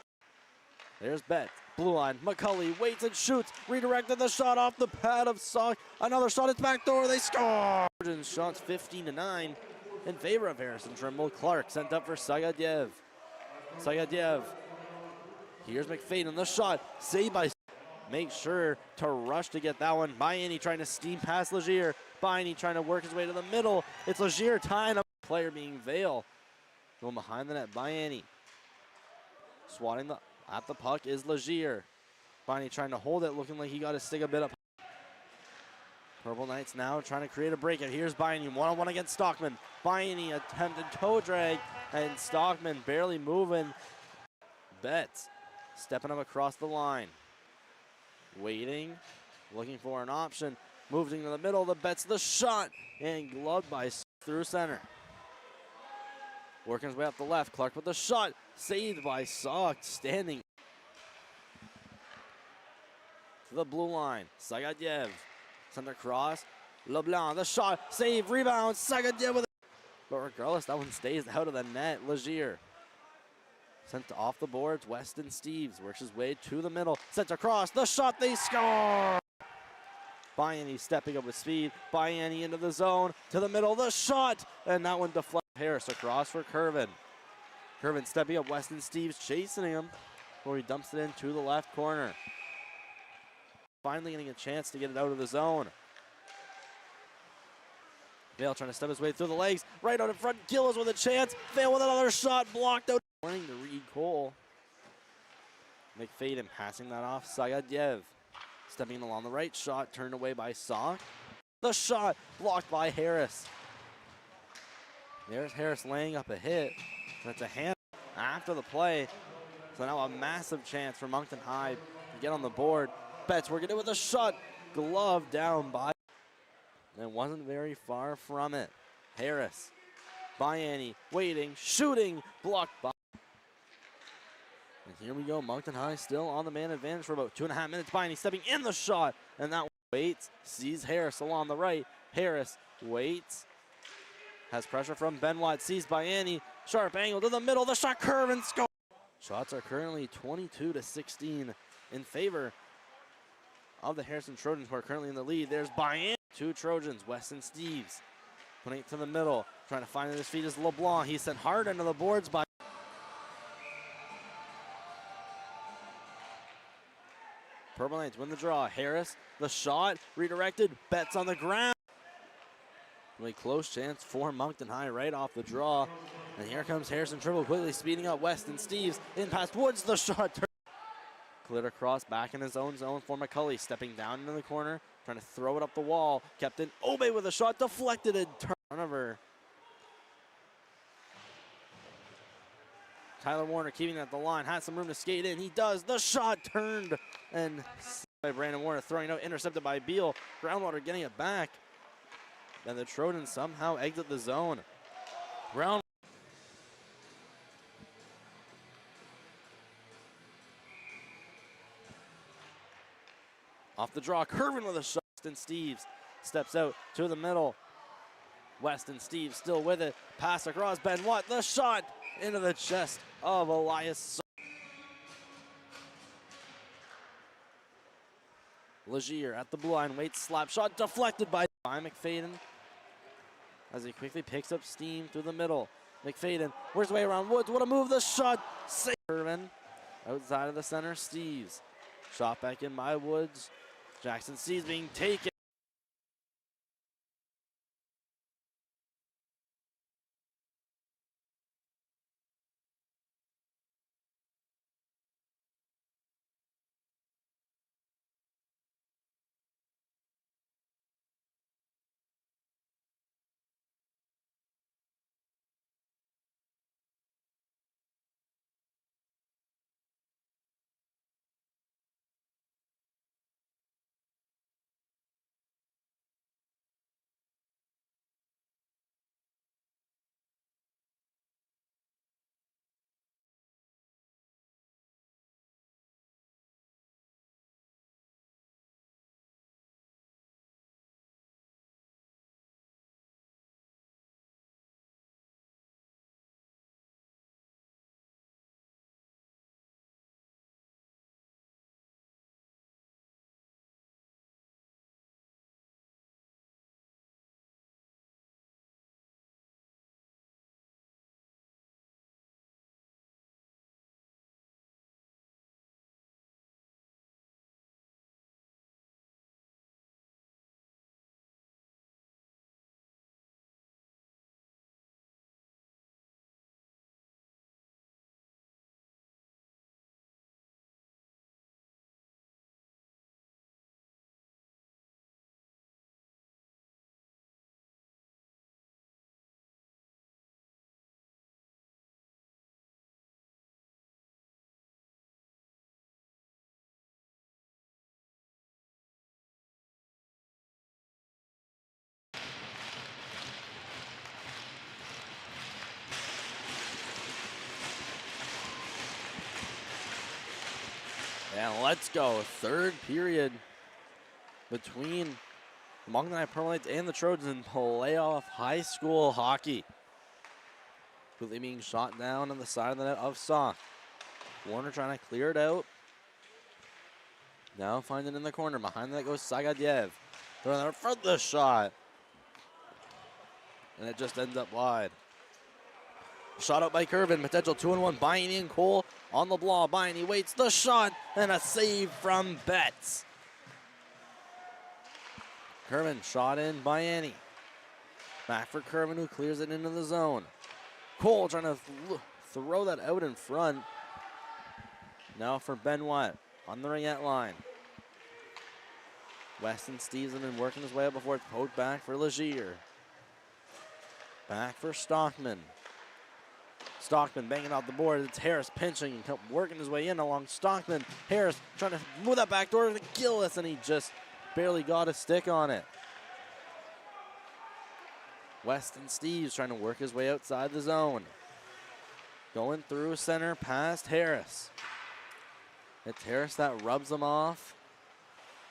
There's Betts. Blue line. McCully waits and shoots. Redirected the shot off the pad of Sauk. Another shot. It's back door. They score. Trojans shots 15-9 in favor of Harrison Trimble. Clark sent up for Sagadev. Sagadev. Here's McFadden. The shot. Saved by. Make sure to rush to get that one. Biney trying to steam past Legier. Biney trying to work his way to the middle. It's Legier tying up. Player being Vale. Going behind the net. Biney. Swatting at the puck is Legier. Biney trying to hold it, looking like he got to stick a bit up. Purple Knights now trying to create a breakout. Here's Biney, one-on-one against Stockman. Biney attempted toe drag, and Stockman barely moving. Betts stepping up across the line. Waiting, looking for an option. Moving to the middle, the Betts the shot, and gloved by through center. Working his way up the left, Clark with the shot, saved by Sauk, standing to the blue line. Sagadev sent across, LeBlanc, the shot, save, rebound, Sagadev with it. But regardless, that one stays out of the net. Legier sent off the boards. Weston Steeves works his way to the middle, sent across, the shot, they score! Biney stepping up with speed. Biney into the zone, to the middle, the shot, and that one deflected. Harris across for Curvin. Curvin stepping up, Weston Steeves chasing him before he dumps it into the left corner. Finally getting a chance to get it out of the zone. Vale trying to step his way through the legs. Right out in front, Gillis with a chance. Vale with another shot, blocked out. Running to Reed Cole. McFadden passing that off. Sagadev stepping along the right, shot turned away by Sauk. The shot blocked by Harris. There's Harris laying up a hit. That's a hand after the play. So now a massive chance for Moncton High to get on the board. Betts working it with a shot. Glove down by. And wasn't very far from it. Harris. Biney waiting, shooting, blocked by. And here we go. Moncton High still on the man advantage for about 2.5 minutes. Biney stepping in the shot. And that waits. Sees Harris along the right. Harris waits. Has pressure from Benoit, sees Biney, sharp angle to the middle, the shot curve and score. Shots are currently 22-16 in favor of the Harrison Trojans, who are currently in the lead. There's Biney, 2 Trojans, Weston Steeves, putting it to the middle, trying to find his feet is LeBlanc. He's sent hard into the boards by Purple Knights win the draw. Harris, the shot, redirected, Betts on the ground. Really close chance for Moncton High right off the draw. And here comes Harrison Trimble quickly speeding up Weston Steeves. In past Woods, the shot. Cleared across back in his own zone for McCully. Stepping down into the corner, trying to throw it up the wall. Kept in. Obey with a shot, deflected and turnover. Tyler Warner keeping at the line, has some room to skate in. He does. The shot turned and by Brandon Warner, throwing out, intercepted by Beal. Groundwater getting it back. And the Trojans somehow exit the zone. Ground. Off the draw, Curvin with a shot. Weston Steves steps out to the middle. Weston Steves still with it. Pass across Ben Watt. The shot into the chest of Elias. Legier at the blue line, waits, slap shot deflected by McFadden as he quickly picks up steam through the middle. McFadden works his way around Woods. What a move, the shot. Save. Curvin outside of the center, Steves. Shot back in by Woods. Jackson Steves being taken. And let's go. Third period between the Moncton High Pearl Knights and the Trojans in playoff high school hockey. Quickly being shot down on the side of the net of Saw. Warner trying to clear it out. Now find it in the corner. Behind that goes Sagadyev. Throwing out front the shot. And it just ends up wide. Shot out by Curvin. Potential 2-1. Bayani and Cole on the blow. Bayani waits the shot. And a save from Betts. Curvin shot in. Bayani. Back for Curvin, who clears it into the zone. Cole trying to throw that out in front. Now for Ben Watt on the ringette line. Weston Steves has been working his way up before it's poked back for Legier. Back for Stockman. Stockman banging out the board. It's Harris pinching and working his way in along Stockman. Harris trying to move that back door to Gillis, and he just barely got a stick on it. Weston Steves trying to work his way outside the zone. Going through center past Harris. It's Harris that rubs him off.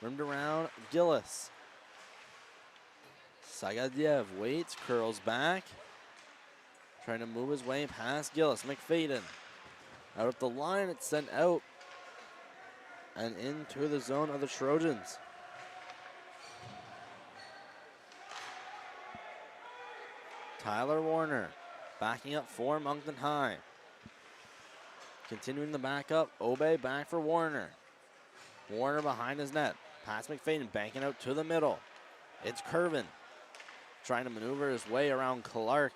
Rimmed around Gillis. Sagadyev waits, curls back. Trying to move his way past Gillis. McFadden out of the line. It's sent out and into the zone of the Trojans. Tyler Warner backing up for Moncton High. Continuing the backup, Obey back for Warner. Warner behind his net. Pass McFadden, banking out to the middle. It's Curvin trying to maneuver his way around Clark.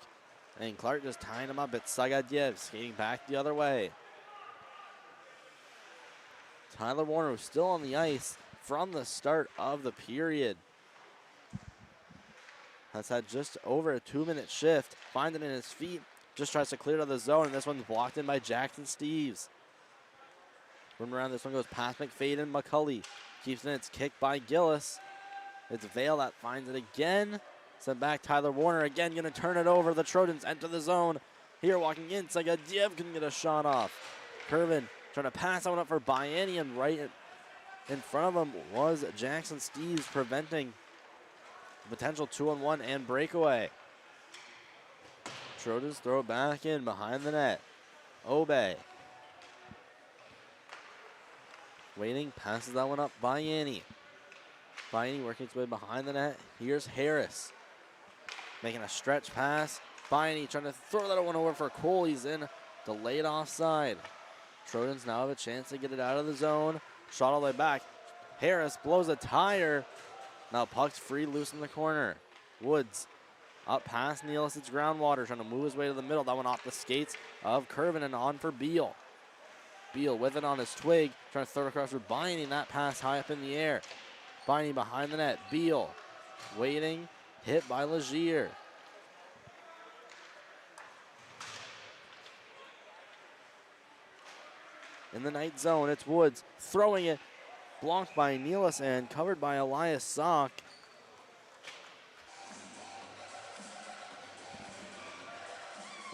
And Clark just tying him up. It's Sagadyev skating back the other way. Tyler Warner was still on the ice from the start of the period. Has had just over a 2-minute shift. Finds it in his feet. Just tries to clear to the zone. And this one's blocked in by Jackson Steves. Run around. This one goes past McFadden. McCulley keeps it in. It's kicked by Gillis. It's Vale that finds it again. Sent back Tyler Warner again. Going to turn it over. The Trojans enter the zone. Here walking in. Sagadyev can get a shot off. Curvin trying to pass that one up for Bayani, and right in front of him was Jackson Steves, preventing the potential 2-on-1 and breakaway. Trojans throw it back in behind the net. Obey. Waiting, passes that one up by Yanni. Yanni working its way behind the net. Here's Harris. Making a stretch pass. Yanni trying to throw that one over for Cole. He's in. Delayed offside. Trojans now have a chance to get it out of the zone. Shot all the way back. Harris blows a tire. Now puck's free, loose in the corner. Woods up past Nealis. It's Groundwater trying to move his way to the middle. That one off the skates of Curvin and on for Beal. Beal with it on his twig. Trying to throw it across for Binding. That pass high up in the air. Binding behind the net. Beal waiting. Hit by Legier. In the night zone, it's Woods throwing it. Blocked by Nealis and covered by Elias Sock.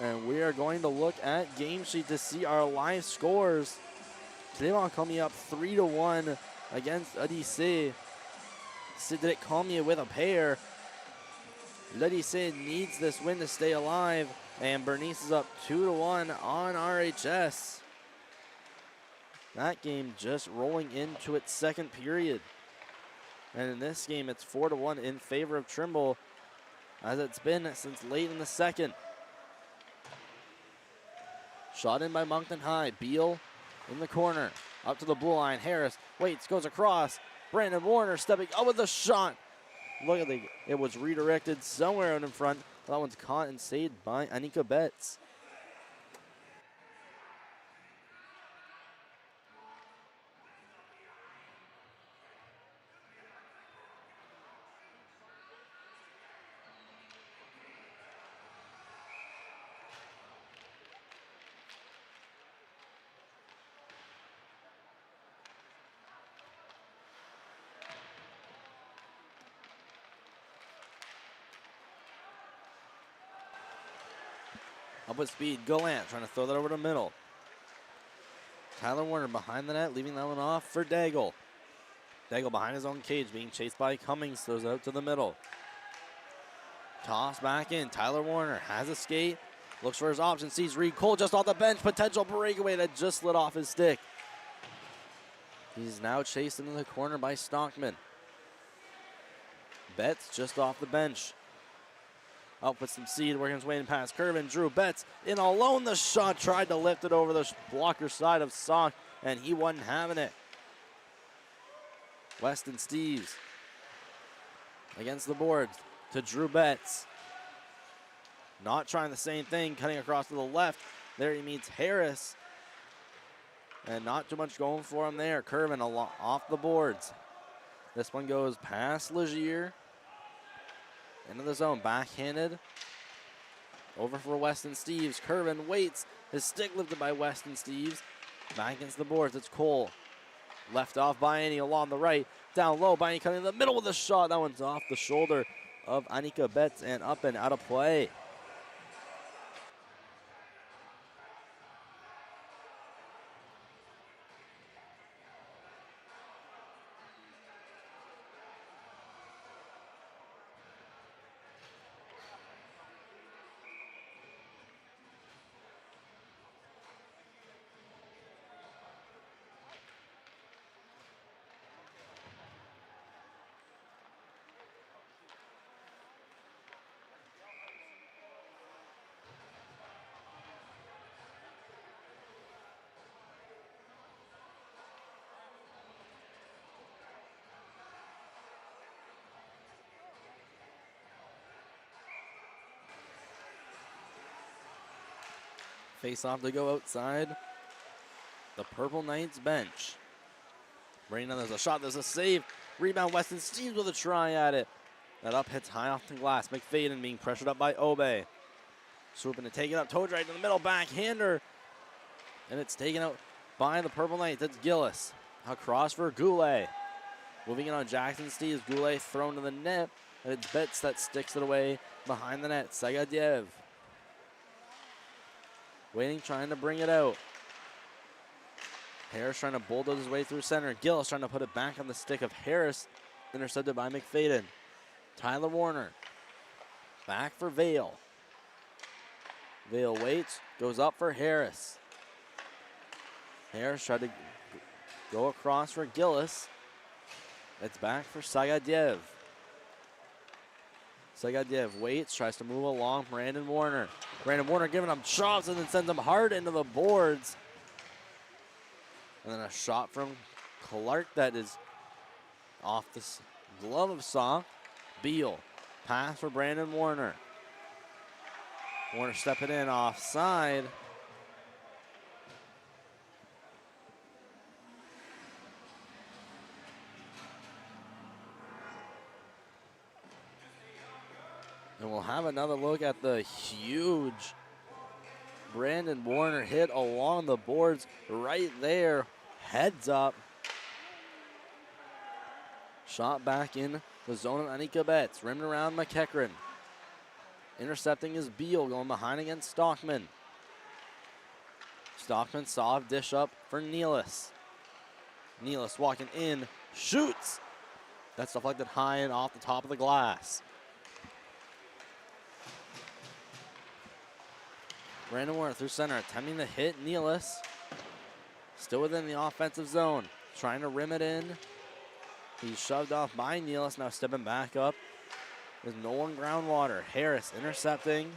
And we are going to look at game sheet to see our live scores. Clément coming up 3-1 against Odyssey. Cédric Cormier with a pair. L'Odyssey needs this win to stay alive. And Bernice is up 2-1 on RHS. That game just rolling into its second period. And in this game, it's 4-1 in favor of Trimble, as it's been since late in the second. Shot in by Moncton High. Beal in the corner. Up to the blue line. Harris waits, goes across. Brandon Warner stepping up with the shot. Look at it was redirected somewhere out in front. That one's caught and saved by Anika Betts. Up with speed, Gallant trying to throw that over the middle. Tyler Warner behind the net, leaving that one off for Daigle. Daigle behind his own cage, being chased by Cummings, throws it out to the middle. Toss back in, Tyler Warner has a skate, looks for his option, sees Reed Cole just off the bench, potential breakaway that just slid off his stick. He's now chased into the corner by Stockman. Betts just off the bench. Up with some seed, working his way in past Curvin. Drew Betts in alone. The shot tried to lift it over the blocker side of Sock, and he wasn't having it. Weston Steves against the boards to Drew Betts. Not trying the same thing, cutting across to the left. There he meets Harris. And not too much going for him there. Curvin off the boards. This one goes past Legier. Into the zone, backhanded. Over for Weston Steves. Curvin waits. His stick lifted by Weston Steves. Back against the boards, it's Cole. Left off by Annie along the right. Down low, Annie coming in the middle with a shot. That one's off the shoulder of Anika Betts and up and out of play. Face off to go outside the Purple Knights bench. Brandon, there's a shot, there's a save. Rebound, Weston Steves with a try at it. That up hits high off the glass. McFadden being pressured up by Obey. Swooping to take it up, toe right to the middle, backhander. And it's taken out by the Purple Knights. That's Gillis. Across for Goulet. Moving in on Jackson Steves. Goulet thrown to the net. And it's Betts that sticks it away behind the net. Sagadiev. Waiting, trying to bring it out. Harris trying to bulldoze his way through center. Gillis trying to put it back on the stick of Harris. Intercepted by McFadden. Tyler Warner. Back for Vale. Vale waits. Goes up for Harris. Harris tried to go across for Gillis. It's back for Sagadyev. Sagadyev waits, tries to move along. Brandon Warner. Brandon Warner giving him shots and then sends him hard into the boards. And then a shot from Clark that is off the glove of Saw. Beal. Pass for Brandon Warner. Warner stepping in offside. And we'll have another look at the huge Brandon Warner hit along the boards right there. Heads up. Shot back in the zone of Anika Betts. Rimmed around McEachran. Intercepting is Beal, going behind against Stockman. Stockman saw a dish up for Nealis. Nealis walking in, shoots. That's deflected high and off the top of the glass. Brandon Warner through center, attempting to hit Nealis. Still within the offensive zone, trying to rim it in. He's shoved off by Nealis, now stepping back up. There's Nolan Groundwater. Harris intercepting.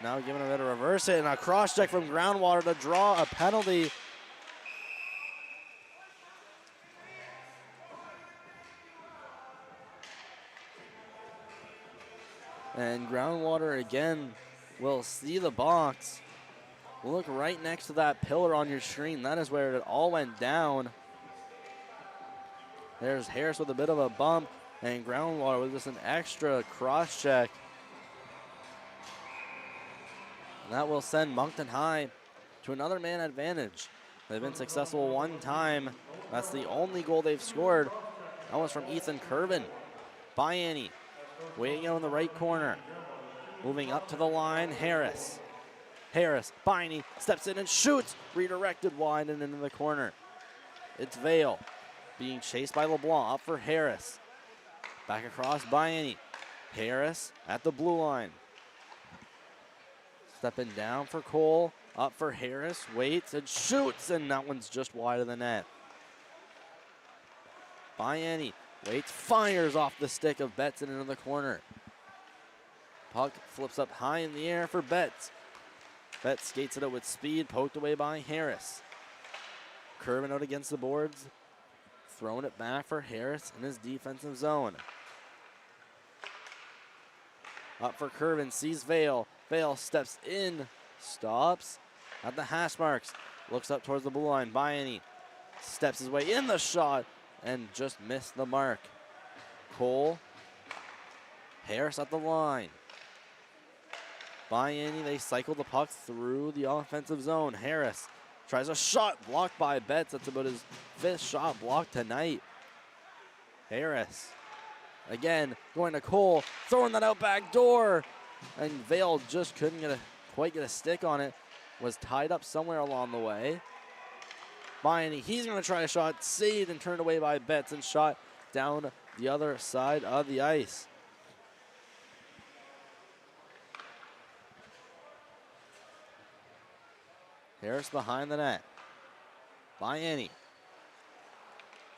Now giving a bit of reverse hit and a cross check from Groundwater to draw a penalty. And Groundwater again will see the box. Look right next to that pillar on your screen. That is where it all went down. There's Harris with a bit of a bump, and Groundwater with just an extra cross check. And that will send Moncton High to another man advantage. They've been successful one time. That's the only goal they've scored. That was from Ethan Curvin. Biani waiting out in the right corner. Moving up to the line, Harris. Harris, Biney, steps in and shoots. Redirected wide and into the corner. It's Vale being chased by LeBlanc. Up for Harris. Back across, Biney. Harris at the blue line. Stepping down for Cole. Up for Harris, waits and shoots, and that one's just wide of the net. Biney waits, fires off the stick of Betts and into the corner. Puck flips up high in the air for Betts. Betts skates it out with speed, poked away by Harris. Curving out against the boards. Throwing it back for Harris in his defensive zone. Up for Curvin, sees Vale. Vale steps in, stops at the hash marks. Looks up towards the blue line. Biani steps his way in the shot and just missed the mark. Cole. Harris at the line. Biani, they cycle the puck through the offensive zone. Harris tries a shot, blocked by Betts. That's about his 5th shot blocked tonight. Harris, again, going to Cole, throwing that out back door. And Vale just couldn't quite get a stick on it. Was tied up somewhere along the way. Biani, he's going to try a shot, saved and turned away by Betts and shot down the other side of the ice. Harris behind the net. Biani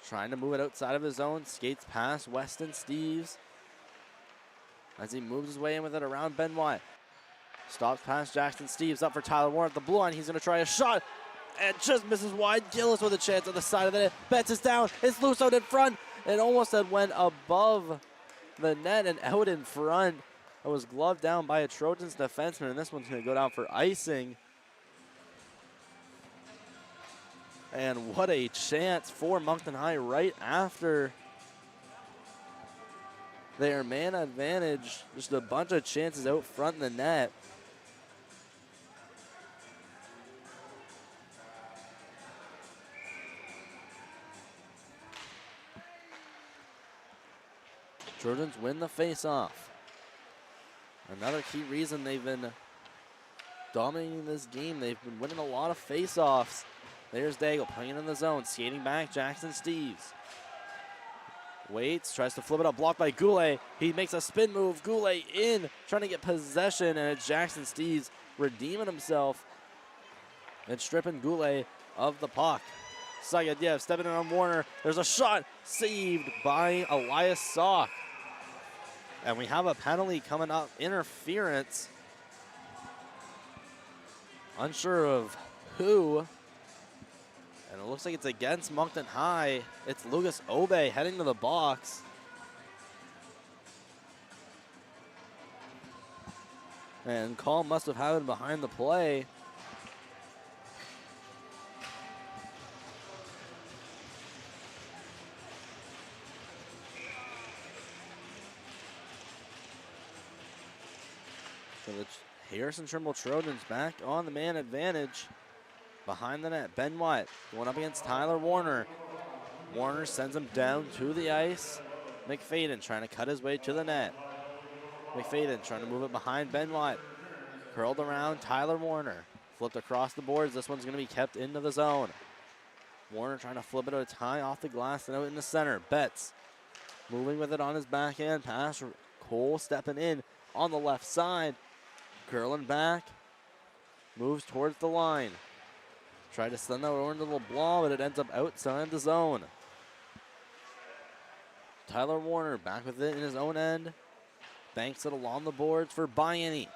trying to move it outside of his zone. Skates past Weston Steves as he moves his way in with it around Benoit. Stops past Jackson Steves, up for Tyler Warren at the blue line. He's going to try a shot and just misses wide. Gillis with a chance on the side of the net. Betts is down. It's loose out in front. It almost had went above the net and out in front. It was gloved down by a Trojans defenseman, and this one's going to go down for icing. And what a chance for Moncton High right after their man advantage. Just a bunch of chances out front in the net. Trojans win the face-off. Another key reason they've been dominating this game. They've been winning a lot of face-offs. There's Daigle playing in the zone, skating back, Jackson Steves. Waits, tries to flip it up, blocked by Goulet. He makes a spin move, Goulet in, trying to get possession, and it's Jackson Steves redeeming himself and stripping Goulet of the puck. Sagadyev stepping in on Warner. There's a shot saved by Elias Sock. And we have a penalty coming up, interference. Unsure of who. And it looks like it's against Moncton High. It's Lucas Obe heading to the box. And call must have happened behind the play. So the Harrison Trimble Trojans back on the man advantage. Behind the net, Ben Watt going up against Tyler Warner. Warner sends him down to the ice. McFadden trying to cut his way to the net. McFadden trying to move it behind Ben Watt. Curled around Tyler Warner. Flipped across the boards. This one's going to be kept into the zone. Warner trying to flip it out high off the glass and out in the center. Betts moving with it on his backhand pass. Cole stepping in on the left side. Curling back. Moves towards the line. Tried to send that over into LeBlanc, but it ends up outside the zone. Tyler Warner back with it in his own end. Banks it along the boards for Biani.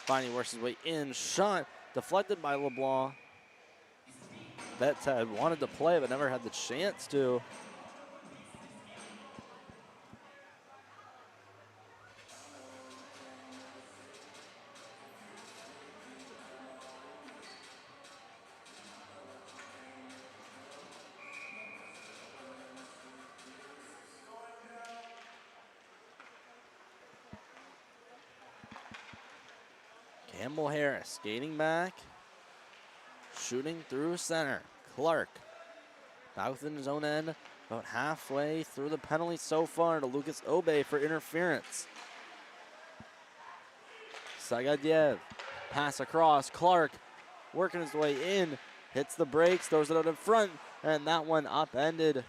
Biani works his way in. Shot deflected by LeBlanc. Betts had wanted to play, but never had the chance to. Campbell Harris skating back, shooting through center. Clark back within his own end, about halfway through the penalty so far to Lucas Obe for interference. Sagadyev, pass across. Clark working his way in, hits the brakes, throws it out in front, and that one upended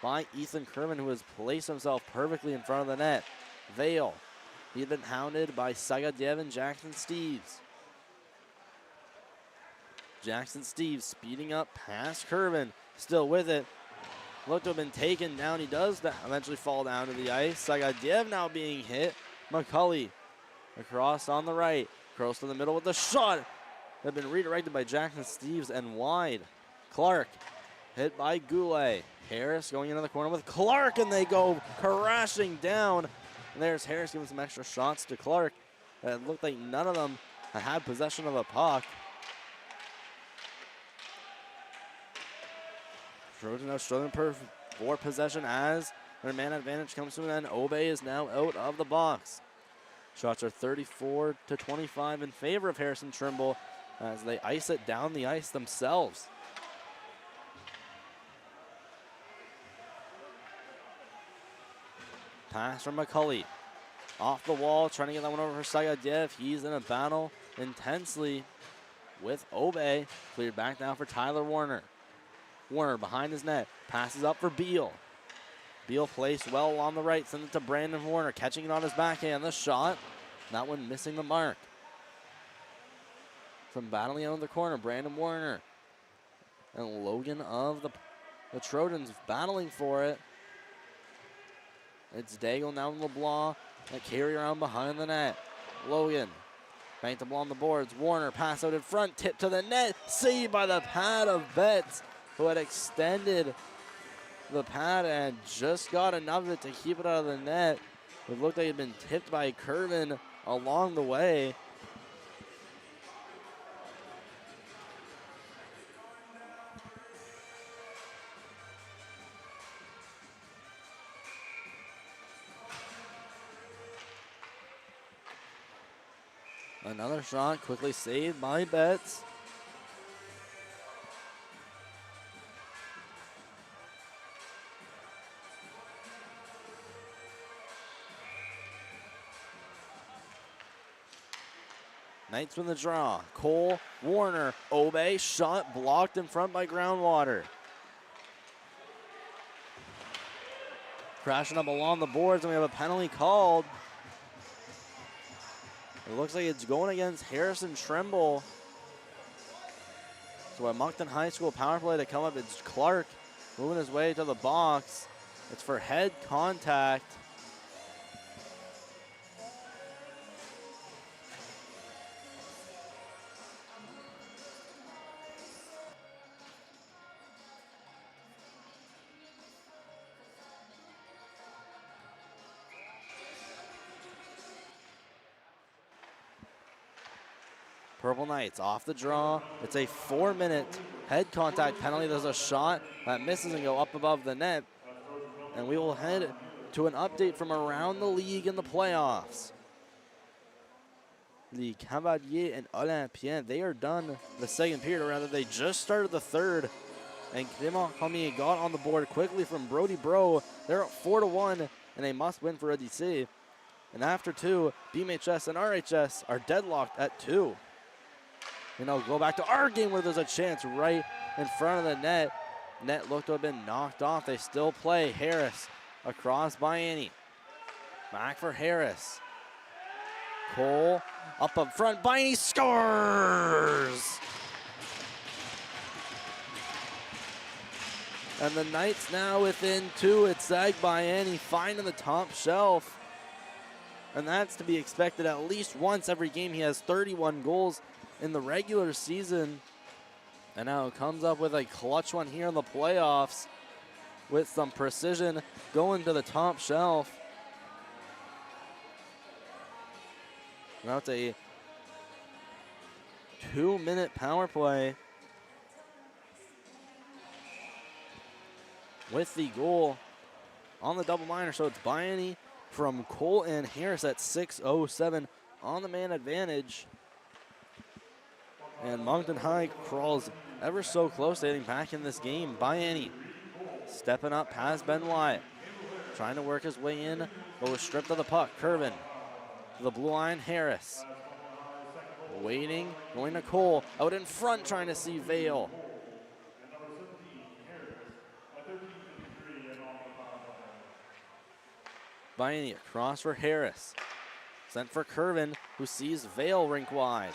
by Ethan Kerman, who has placed himself perfectly in front of the net. Vale. He had been hounded by Sagadyev and Jackson Steves. Jackson Steves speeding up past Kervin, still with it. Looked to have been taken down. He does eventually fall down to the ice. Sagadyev now being hit. McCulley across on the right. Curls to the middle with the shot. Had been redirected by Jackson Steves and wide. Clark hit by Goulet. Harris going into the corner with Clark, and they go crashing down. And there's Harris giving some extra shots to Clark. It looked like none of them had possession of a puck. Trojans now struggling for possession as their man advantage comes to an end. Obe is now out of the box. Shots are 34-25 in favor of Harrison Trimble as they ice it down the ice themselves. Pass from McCulley. Off the wall, trying to get that one over for Sagadyev. He's in a battle intensely with Obe. Cleared back now for Tyler Warner. Warner behind his net. Passes up for Beal. Beal placed well on the right. Sends it to Brandon Warner. Catching it on his backhand. The shot. That one missing the mark. From battling out in the corner, Brandon Warner. And Logan of the Trojans battling for it. It's Daigle now in LeBlanc. That carry around behind the net. Logan. Banked the ball on the boards. Warner pass out in front. Tip to the net. Saved by the pad of Betts, who had extended the pad and just got enough of it to keep it out of the net. It looked like it had been tipped by Kervin along the way. Another shot quickly saved by Betts. Knights win the draw. Cole, Warner, Obey, shot blocked in front by Groundwater. Crashing up along the boards, and we have a penalty called. It looks like it's going against Harrison Trimble. So a Moncton High School power play to come up. It's Clark moving his way to the box. It's for head contact. Purple Knights off the draw. It's a 4-minute head contact penalty. There's a shot that misses and go up above the net. And we will head to an update from around the league in the playoffs. The Cavalier and Olympien, they are done the second period, or rather they just started the third. And Clément Comier got on the board quickly from Brody Bro. They're up 4-1 and a must win for Odyssey. And after two, BMHS and RHS are deadlocked at 2. And I'll go back to our game where there's a chance right in front of the net. Net looked to have been knocked off. They still play. Harris across by Annie. Back for Harris. Cole up front. Biney scores! And the Knights now within 2. It's Zag by Annie finding the top shelf. And that's to be expected at least once every game. He has 31 goals in the regular season. And now comes up with a clutch one here in the playoffs with some precision going to the top shelf. Now it's a 2-minute power play with the goal on the double minor. So it's Biany from Cole and Harris at 6:07 on the man advantage. And Moncton High crawls ever so close to getting back in this game. Biany stepping up past Benoit, trying to work his way in, but was stripped of the puck. Curvin to the blue line. Harris waiting, going to Cole, out in front trying to see Vale. Biany across for Harris. Sent for Curvin, who sees Vale rink wide.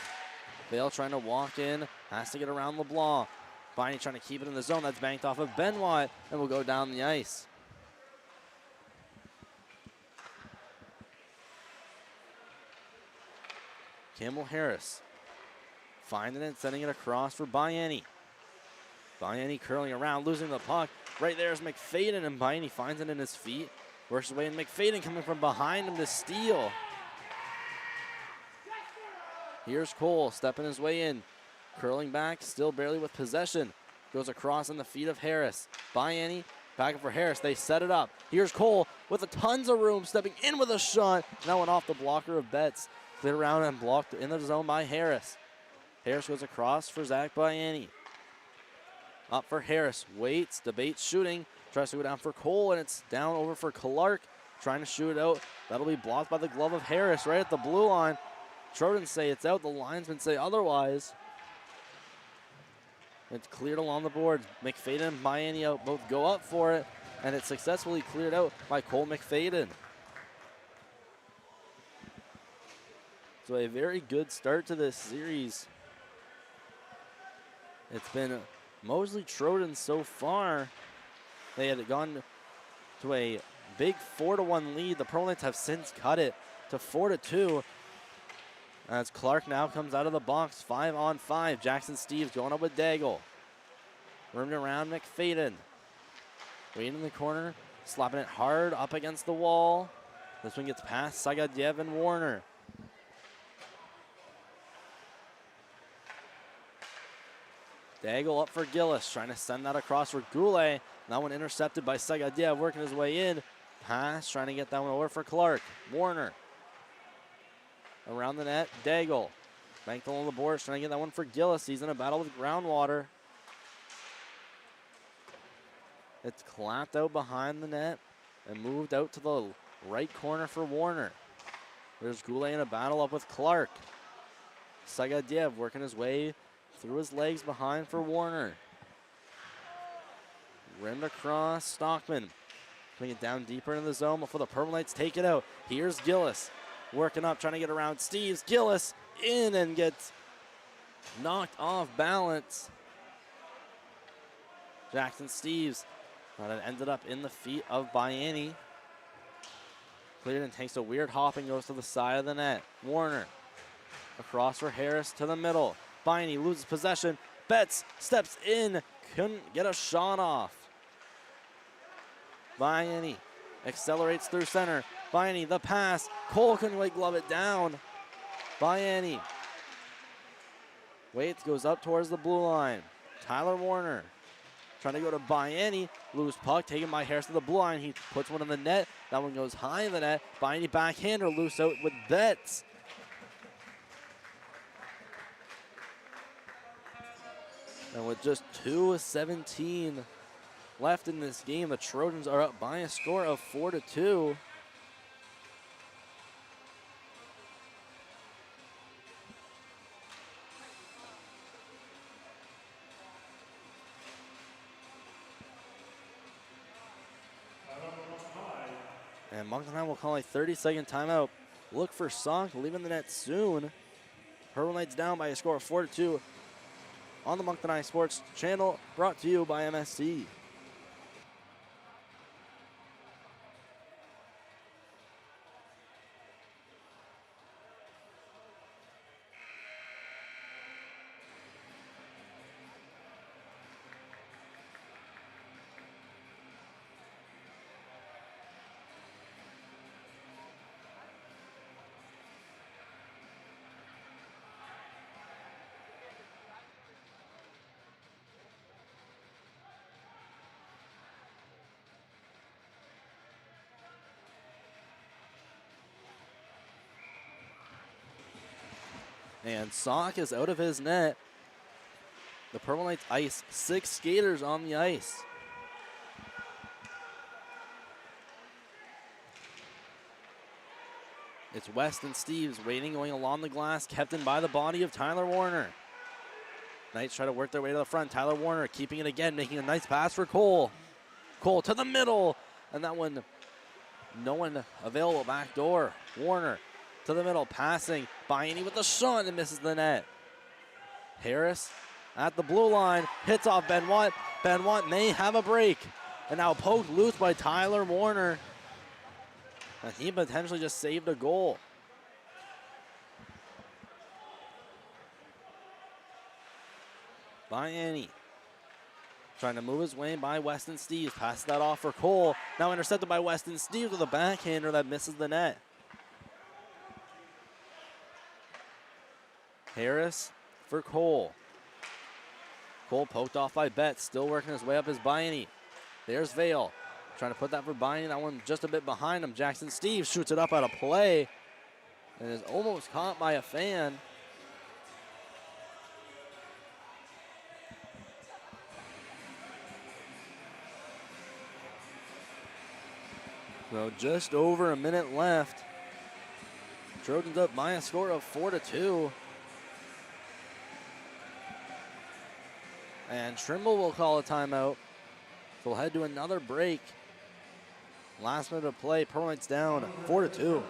Vale trying to walk in, has to get around LeBlanc. Biany trying to keep it in the zone. That's banked off of Benoit and will go down the ice. Campbell Harris finding it, sending it across for Biany. Biany curling around, losing the puck. Right there is McFadden, and Biany finds it in his feet. Works his way in. McFadden coming from behind him to steal. Here's Cole stepping his way in. Curling back, still barely with possession. Goes across on the feet of Harris. Biany, back up for Harris. They set it up. Here's Cole with a tons of room, stepping in with a shot. That went off the blocker of Betts. Cleared around and blocked in the zone by Harris. Harris goes across for Zach Biany. Up for Harris. Waits, debates shooting. Tries to go down for Cole, and it's down over for Clark. Trying to shoot it out. That'll be blocked by the glove of Harris right at the blue line. Trojans say it's out. The linesmen say otherwise. It's cleared along the boards. McFadden and Biany out both go up for it, and it's successfully cleared out by Cole McFadden. So a very good start to this series. It's been mostly Trojans so far. They had gone to a big 4-1 lead. The Pearl Knights have since cut it to 4-2. As Clark now comes out of the box, 5-on-5. Jackson Steves going up with Daigle. Rooming around McFadden. Waiting in the corner, slapping it hard up against the wall. This one gets past Sagadyev and Warner. Daigle up for Gillis, trying to send that across for Goulet. That one intercepted by Sagadyev, working his way in. Pass, trying to get that one over for Clark. Warner. Around the net, Daigle. Banked along the boards, trying to get that one for Gillis. He's in a battle with Groundwater. It's clapped out behind the net and moved out to the right corner for Warner. There's Goulet in a battle up with Clark. Sagadiev working his way through his legs behind for Warner. Rimmed across, Stockman putting it down deeper in the zone before the Purple Knights take it out. Here's Gillis working up, trying to get around Steves. Gillis in and gets knocked off balance. Jackson Steves, that ended up in the feet of Biani. Cleared and takes a weird hop and goes to the side of the net. Warner across for Harris to the middle. Biani loses possession. Betts steps in, couldn't get a shot off. Biani accelerates through center. Biani, the pass. Cole couldn't quite glove it down. Biani waits, goes up towards the blue line. Tyler Warner trying to go to Biani. Loose puck taken by Harris to the blue line. He puts one in the net. That one goes high in the net. Biani backhander loose out with Betts. And with just 2:17 left in this game, the Trojans are up by a score of 4-2. And Moncton will call a 30-second timeout. Look for Sock leaving the net soon. Purple Knights down by a score of 4-2 on the Moncton Sports channel, brought to you by MSC. And Sock is out of his net. The Purple Knights ice 6 skaters on the ice. It's West and Steves waiting, going along the glass, kept in by the body of Tyler Warner. Knights try to work their way to the front. Tyler Warner keeping it again, making a nice pass for Cole. Cole to the middle, and that one, no one available back door. Warner to the middle, passing. Biani with the shot and misses the net. Harris at the blue line, hits off Benoit. Benoit may have a break. And now poked loose by Tyler Warner. And he potentially just saved a goal. Biani trying to move his way by Weston Steves. Passes that off for Cole. Now intercepted by Weston Steves with a backhander that misses the net. Harris for Cole. Cole poked off by Betts, still working his way up as Biani. There's Vale, trying to put that for Biani. That one just a bit behind him. Jackson Steves shoots it up out of play and is almost caught by a fan. So just over a minute left. Trojans up by a score of 4-2. And Trimble will call a timeout. So we'll head to another break. Last minute of play, Purple Knights down 4-2.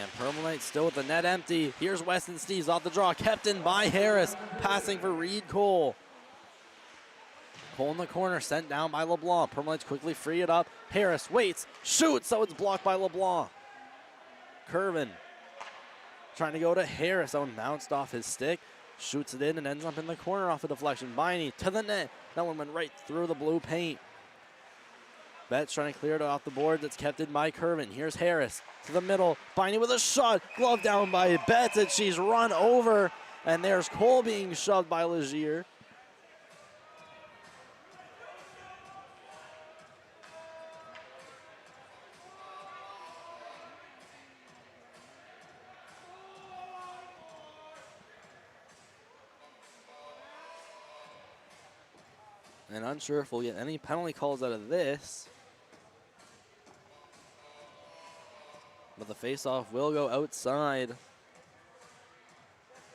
And Purple Knights still with the net empty. Here's Weston Steves off the draw, kept in by Harris, passing for Reed Cole. Cole in the corner, sent down by LeBlanc. Permalites quickly free it up. Harris waits, shoots, so it's blocked by LeBlanc. Curvin trying to go to Harris. That one bounced off his stick. Shoots it in and ends up in the corner off a deflection. Biney to the net. That one went right through the blue paint. Betts trying to clear it off the board. That's kept in by Curvin. Here's Harris to the middle. Biney with a shot. Glove down by Betts, and she's run over. And there's Cole being shoved by Legier. And unsure if we'll get any penalty calls out of this. But the faceoff will go outside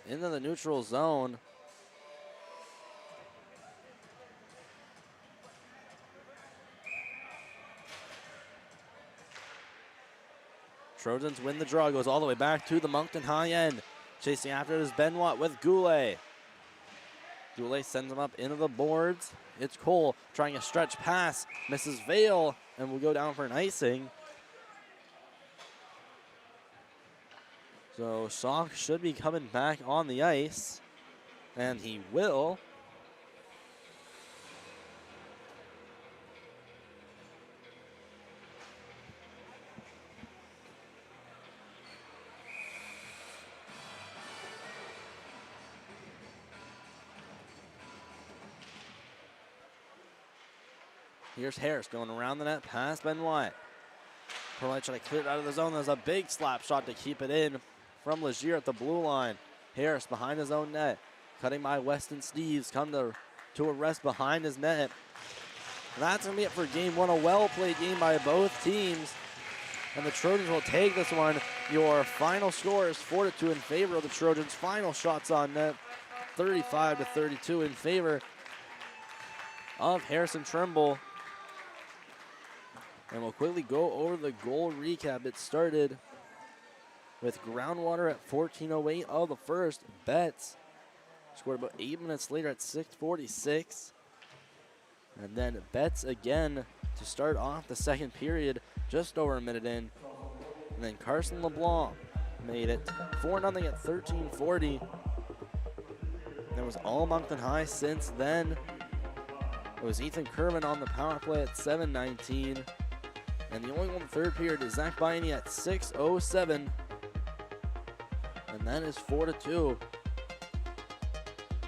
into the neutral zone. Trojans win the draw, goes all the way back to the Moncton high end. Chasing after it is Benoit with Goulet. Goulet sends him up into the boards. It's Cole trying a stretch pass, misses Vale, and will go down for an icing. So Sock should be coming back on the ice, and he will. Here's Harris going around the net past Benoit. Perlite trying to clear it out of the zone. There's a big slap shot to keep it in from Legier at the blue line. Harris behind his own net. Cutting by Weston Steves. Come to a rest behind his net. And that's going to be it for game one. A well-played game by both teams. And the Trojans will take this one. Your final score is 4-2 in favor of the Trojans. Final shots on net, 35-32 in favor of Harrison Trimble. And we'll quickly go over the goal recap. It started with Groundwater at 14:08 of the first. Betts scored about 8 minutes later at 6:46. And then Betts again to start off the second period, just over a minute in. And then Carson LeBlanc made it 4-0 at 13:40. There was all Moncton High since then. It was Ethan Kerman on the power play at 7:19. And the only one in the third period is Zach Biney at 6:07. And that is 4-2.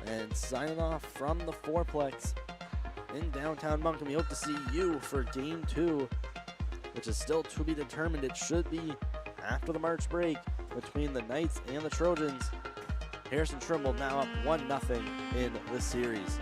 And signing off from the fourplex in downtown Moncton. We hope to see you for game two, which is still to be determined. It should be after the March break between the Knights and the Trojans. Harrison Trimble now up 1-0 in this series.